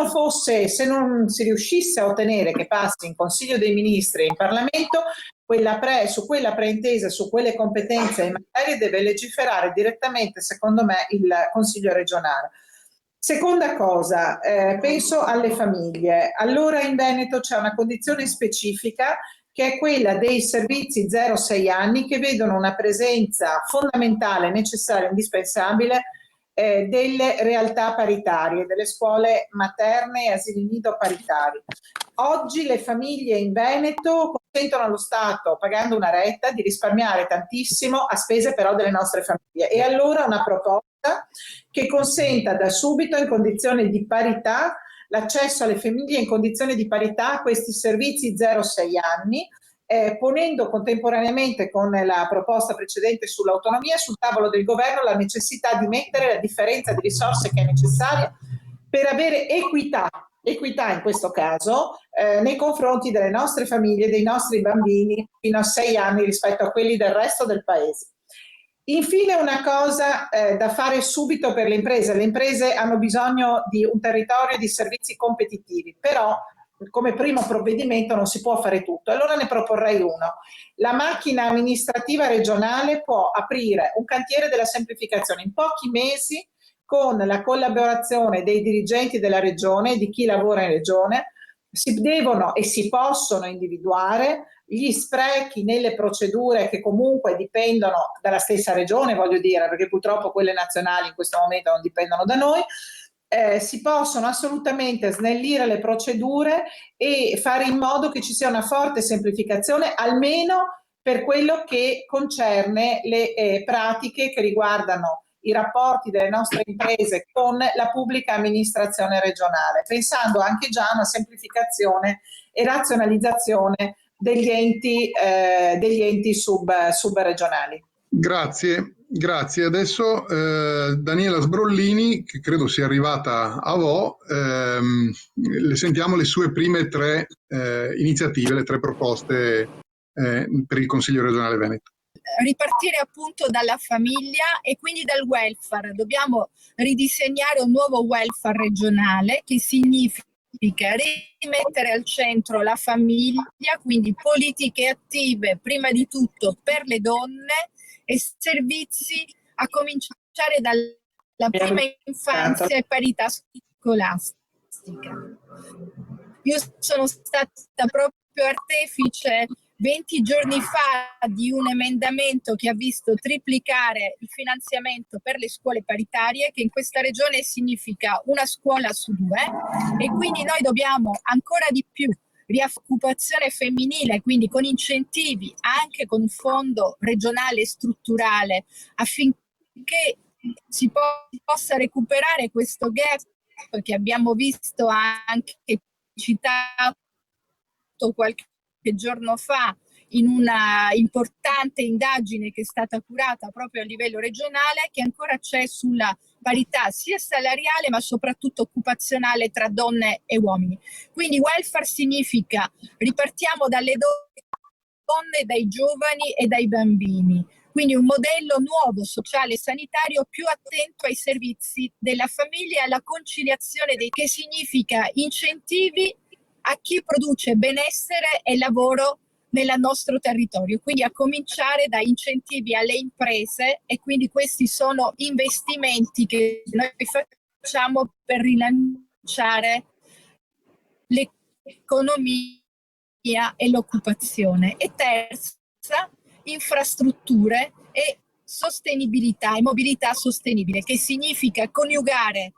non si riuscisse a ottenere che passi in Consiglio dei Ministri e in Parlamento, su quella preintesa, su quelle competenze e materie deve legiferare direttamente, secondo me, il Consiglio regionale. Seconda cosa, penso alle famiglie. Allora in Veneto c'è una condizione specifica, che è quella dei servizi 0-6 anni, che vedono una presenza fondamentale, necessaria, indispensabile delle realtà paritarie, delle scuole materne e asili nido paritari. Oggi le famiglie in Veneto consentono allo Stato, pagando una retta, di risparmiare tantissimo a spese però delle nostre famiglie. E allora una proposta che consenta da subito, in condizioni di parità, l'accesso alle famiglie in condizioni di parità a questi servizi 0-6 anni, ponendo contemporaneamente con la proposta precedente sull'autonomia sul tavolo del governo la necessità di mettere la differenza di risorse che è necessaria per avere equità in questo caso nei confronti delle nostre famiglie, dei nostri bambini fino a 6 anni rispetto a quelli del resto del paese. Infine una cosa da fare subito per le imprese. Le imprese hanno bisogno di un territorio di servizi competitivi, però come primo provvedimento non si può fare tutto, allora ne proporrei uno. La macchina amministrativa regionale può aprire un cantiere della semplificazione in pochi mesi, con la collaborazione dei dirigenti della regione, di chi lavora in regione. Si devono e si possono individuare gli sprechi nelle procedure che comunque dipendono dalla stessa regione, voglio dire, perché purtroppo quelle nazionali in questo momento non dipendono da noi. Si possono assolutamente snellire le procedure e fare in modo che ci sia una forte semplificazione, almeno per quello che concerne le pratiche che riguardano i rapporti delle nostre imprese con la pubblica amministrazione regionale, pensando anche già a una semplificazione e razionalizzazione degli enti subregionali. Grazie. Adesso Daniela Sbrollini, che credo sia arrivata a Vo', le sentiamo le sue prime 3 iniziative, le 3 proposte per il Consiglio regionale Veneto. ripartire appunto dalla famiglia e quindi dal welfare. Dobbiamo ridisegnare un nuovo welfare regionale, che significa rimettere al centro la famiglia, quindi politiche attive prima di tutto per le donne e servizi a cominciare dalla prima infanzia e parità scolastica. Io sono stata proprio artefice 20 giorni fa di un emendamento che ha visto triplicare il finanziamento per le scuole paritarie, che in questa regione significa una scuola su 2, e quindi noi dobbiamo ancora di più rioccupazione femminile, quindi con incentivi, anche con un fondo regionale strutturale, affinché si possa recuperare questo gap che abbiamo visto anche citato qualche giorno fa in una importante indagine che è stata curata proprio a livello regionale, che ancora c'è sulla parità sia salariale ma soprattutto occupazionale tra donne e uomini. Quindi welfare significa ripartiamo dalle donne, dai giovani e dai bambini. Quindi un modello nuovo, sociale e sanitario più attento ai servizi della famiglia e alla conciliazione che significa incentivi a chi produce benessere e lavoro nel nostro territorio, quindi a cominciare da incentivi alle imprese, e quindi questi sono investimenti che noi facciamo per rilanciare l'economia e l'occupazione. E terza, infrastrutture e sostenibilità e mobilità sostenibile, che significa coniugare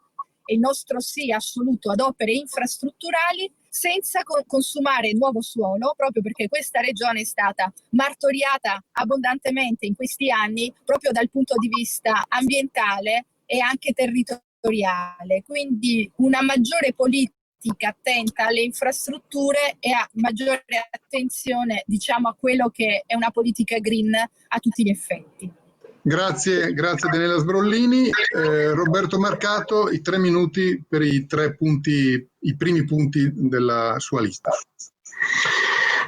il nostro sì assoluto ad opere infrastrutturali senza consumare nuovo suolo, proprio perché questa regione è stata martoriata abbondantemente in questi anni proprio dal punto di vista ambientale e anche territoriale. Quindi una maggiore politica attenta alle infrastrutture e a maggiore attenzione, diciamo, a quello che è una politica green a tutti gli effetti. Grazie Daniela Sbrollini. Roberto Marcato, i 3 minuti per i primi punti della sua lista.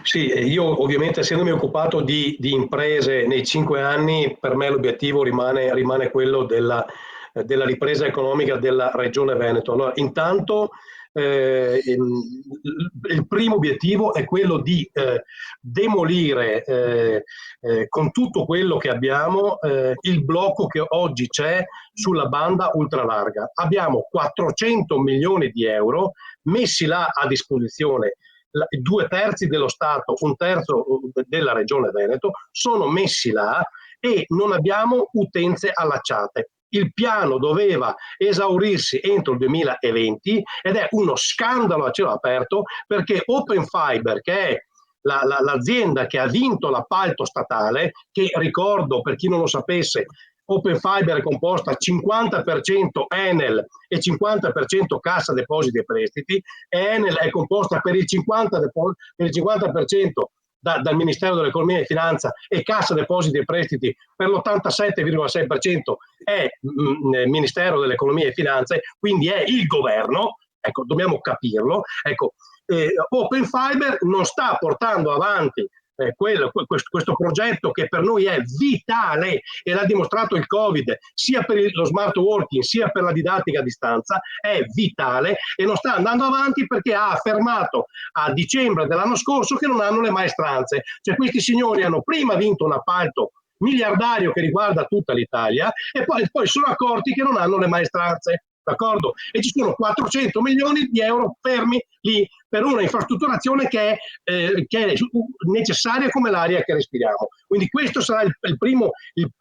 Sì, io ovviamente, essendomi occupato di imprese nei 5 anni, per me l'obiettivo rimane quello della ripresa economica della Regione Veneto. Allora, intanto il primo obiettivo è quello di demolire con tutto quello che abbiamo il blocco che oggi c'è sulla banda ultralarga. Abbiamo 400 milioni di euro messi là a disposizione. 2/3 dello Stato, 1/3 della Regione Veneto sono messi là e non abbiamo utenze allacciate. Il piano doveva esaurirsi entro il 2020 ed è uno scandalo a cielo aperto, perché Open Fiber, che è l'azienda che ha vinto l'appalto statale, che ricordo per chi non lo sapesse, Open Fiber è composta 50% Enel e 50% Cassa Depositi e Prestiti. Enel è composta per il 50% dal Ministero dell'Economia e Finanza, e Cassa Depositi e Prestiti per l'87,6% è Ministero dell'Economia e Finanze, quindi è il governo. Ecco, dobbiamo capirlo. Ecco, Open Fiber non sta portando avanti questo progetto che per noi è vitale, e l'ha dimostrato il Covid, sia per lo smart working sia per la didattica a distanza, è vitale, e non sta andando avanti perché ha affermato a dicembre dell'anno scorso che non hanno le maestranze. Cioè, questi signori hanno prima vinto un appalto miliardario che riguarda tutta l'Italia e poi sono accorti che non hanno le maestranze. D'accordo? E ci sono 400 milioni di euro fermi lì per una infrastrutturazione che è necessaria come l'aria che respiriamo. Quindi questo sarà il primo, il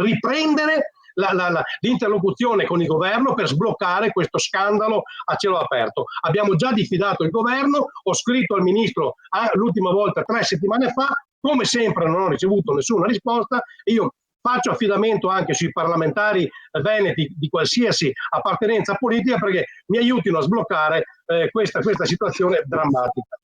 riprendere l'interlocuzione con il governo per sbloccare questo scandalo a cielo aperto. Abbiamo già diffidato il governo, ho scritto al ministro l'ultima volta 3 settimane fa, come sempre non ho ricevuto nessuna risposta, e io faccio affidamento anche sui parlamentari veneti di qualsiasi appartenenza politica perché mi aiutino a sbloccare questa situazione drammatica.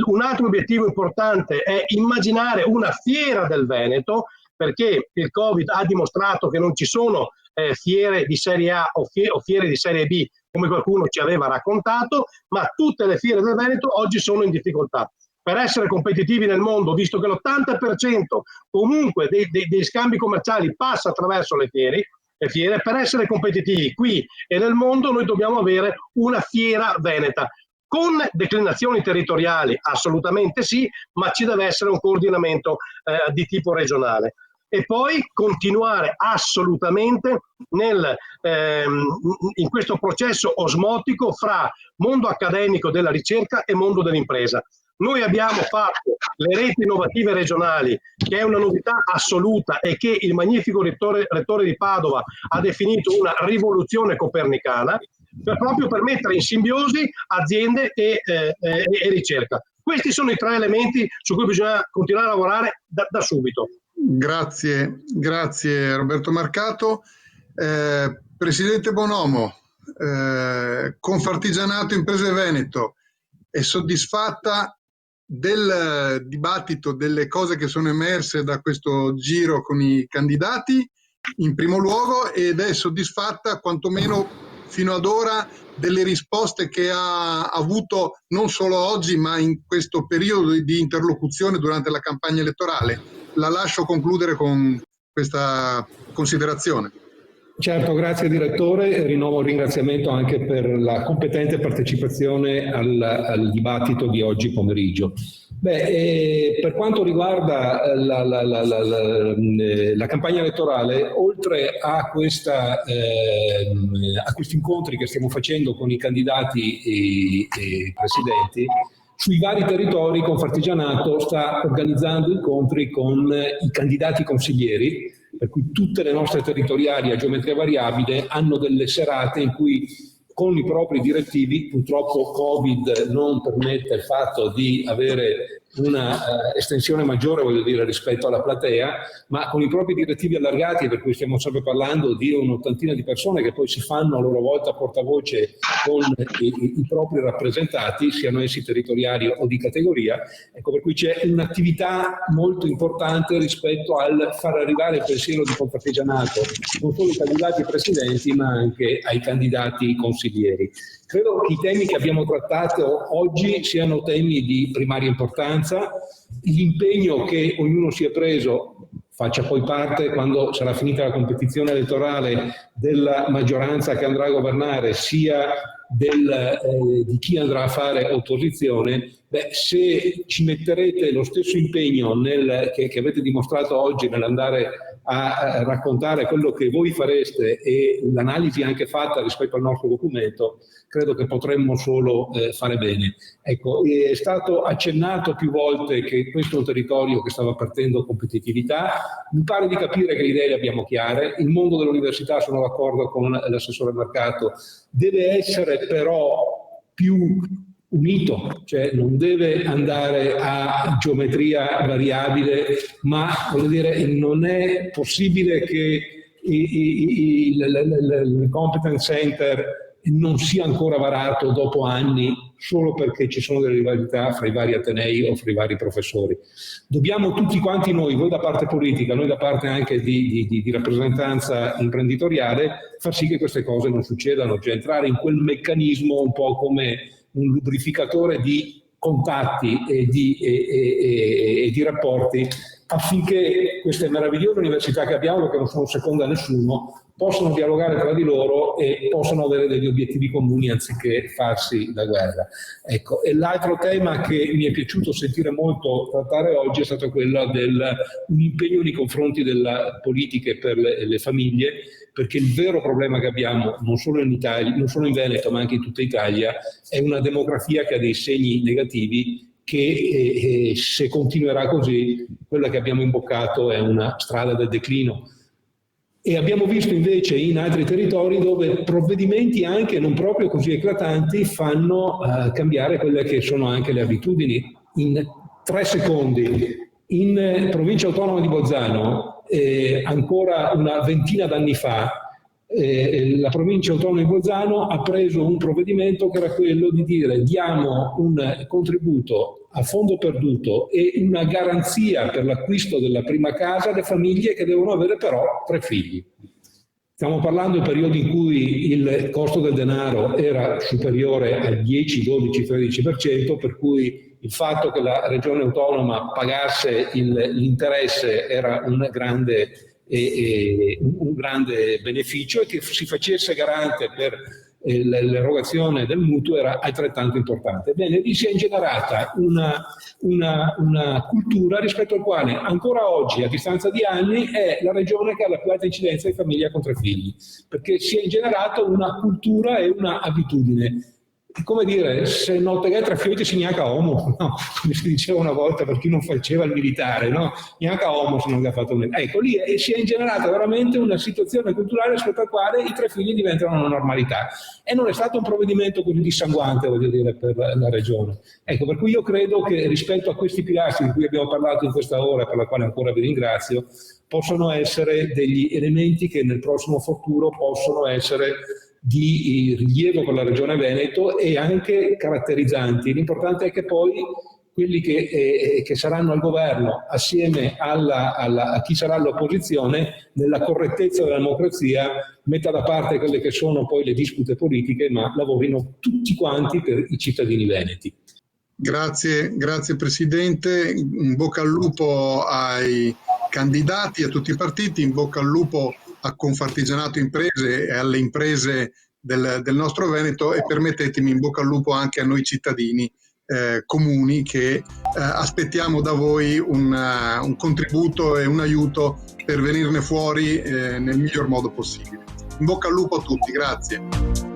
Un altro obiettivo importante è immaginare una fiera del Veneto, perché il Covid ha dimostrato che non ci sono fiere di serie A o fiere di serie B, come qualcuno ci aveva raccontato, ma tutte le fiere del Veneto oggi sono in difficoltà. per essere competitivi nel mondo, visto che l'80% comunque dei scambi commerciali passa attraverso le fiere, per essere competitivi qui e nel mondo noi dobbiamo avere una fiera veneta, con declinazioni territoriali assolutamente sì, ma ci deve essere un coordinamento di tipo regionale. E poi continuare assolutamente in questo processo osmotico fra mondo accademico della ricerca e mondo dell'impresa. Noi abbiamo fatto le reti innovative regionali, che è una novità assoluta e che il magnifico rettore di Padova ha definito una rivoluzione copernicana, proprio per mettere in simbiosi aziende e ricerca. Questi sono i 3 elementi su cui bisogna continuare a lavorare da subito. Grazie Roberto Marcato. Presidente Bonomo, Confartigianato Imprese Veneto, è soddisfatta del dibattito, delle cose che sono emerse da questo giro con i candidati in primo luogo, ed è soddisfatta quantomeno fino ad ora delle risposte che ha avuto non solo oggi ma in questo periodo di interlocuzione durante la campagna elettorale? La lascio concludere con questa considerazione. Certo, grazie direttore, rinnovo il ringraziamento anche per la competente partecipazione al dibattito di oggi pomeriggio. Per quanto riguarda la campagna elettorale, oltre a questi incontri che stiamo facendo con i candidati e presidenti, sui vari territori Confartigianato sta organizzando incontri con i candidati consiglieri, per cui tutte le nostre territoriali a geometria variabile hanno delle serate in cui con i propri direttivi, purtroppo Covid non permette il fatto di avere una estensione maggiore, voglio dire, rispetto alla platea, ma con i propri direttivi allargati, per cui stiamo sempre parlando di un'ottantina di persone che poi si fanno a loro volta portavoce con i propri rappresentati, siano essi territoriali o di categoria. Ecco, per cui c'è un'attività molto importante rispetto al far arrivare il pensiero di Confartigianato non solo ai candidati presidenti ma anche ai candidati consiglieri. Credo che i temi che abbiamo trattato oggi siano temi di primaria importanza. L'impegno che ognuno si è preso faccia poi parte, quando sarà finita la competizione elettorale, della maggioranza che andrà a governare, sia di chi andrà a fare opposizione. Se ci metterete lo stesso impegno che avete dimostrato oggi nell'andare a raccontare quello che voi fareste e l'analisi anche fatta rispetto al nostro documento, credo che potremmo solo fare bene. Ecco, è stato accennato più volte che questo è un territorio che stava perdendo competitività. Mi pare di capire che le idee le abbiamo chiare. Il mondo dell'università, sono d'accordo con l'assessore Marcato, deve essere però più unito, cioè non deve andare a geometria variabile, ma voglio dire, non è possibile che il competence center non sia ancora varato dopo anni solo perché ci sono delle rivalità fra i vari atenei o fra i vari professori. Dobbiamo tutti quanti noi da parte politica, noi da parte anche di rappresentanza imprenditoriale, far sì che queste cose non succedano, cioè entrare in quel meccanismo un po' come un lubrificatore di contatti e di rapporti, affinché queste meravigliose università che abbiamo, che non sono seconde a nessuno, possano dialogare tra di loro e possano avere degli obiettivi comuni anziché farsi la guerra. Ecco. E l'altro tema che mi è piaciuto sentire molto trattare oggi è stato quello un impegno nei confronti della politica per le famiglie, perché il vero problema che abbiamo, non solo in Italia, non solo in Veneto, ma anche in tutta Italia, è una demografia che ha dei segni negativi, che se continuerà così, quella che abbiamo imboccato è una strada del declino. E abbiamo visto invece in altri territori dove provvedimenti anche non proprio così eclatanti fanno cambiare quelle che sono anche le abitudini. In 3 secondi, in provincia autonoma di Bolzano, ancora una ventina d'anni fa, la provincia autonoma di Bolzano ha preso un provvedimento che era quello di dire: diamo un contributo a fondo perduto e una garanzia per l'acquisto della prima casa alle famiglie che devono avere però 3 figli. Stiamo parlando di periodi in cui il costo del denaro era superiore al 10, 12, 13%, per cui il fatto che la regione autonoma pagasse l'interesse era un grande beneficio, e che si facesse garante per l'erogazione del mutuo era altrettanto importante. Bene, lì si è ingenerata una cultura rispetto al quale ancora oggi, a distanza di anni, è la regione che ha la più alta incidenza di famiglia con 3 figli, perché si è ingenerata una cultura e una abitudine. Come dire, se non te 3 figli si neanche uomo, no? Come si diceva una volta per chi non faceva il militare, no? Neanche uomo se non ha fatto un... Ecco, lì si è ingenerata veramente una situazione culturale rispetto al quale i 3 figli diventano una normalità, e non è stato un provvedimento così dissanguante, voglio dire, per la regione. Ecco, per cui io credo che rispetto a questi pilastri di cui abbiamo parlato in questa ora, per la quale ancora vi ringrazio, possono essere degli elementi che nel prossimo futuro possono essere di rilievo per la Regione Veneto e anche caratterizzanti. L'importante è che poi quelli che saranno al governo assieme a chi sarà all'opposizione, nella correttezza della democrazia, metta da parte quelle che sono poi le dispute politiche, ma lavorino tutti quanti per i cittadini veneti. Grazie Presidente, in bocca al lupo ai candidati, a tutti i partiti, in bocca al lupo a Confartigianato Imprese e alle imprese del nostro Veneto, e permettetemi in bocca al lupo anche a noi cittadini comuni, che aspettiamo da voi un contributo e un aiuto per venirne fuori nel miglior modo possibile. In bocca al lupo a tutti, grazie.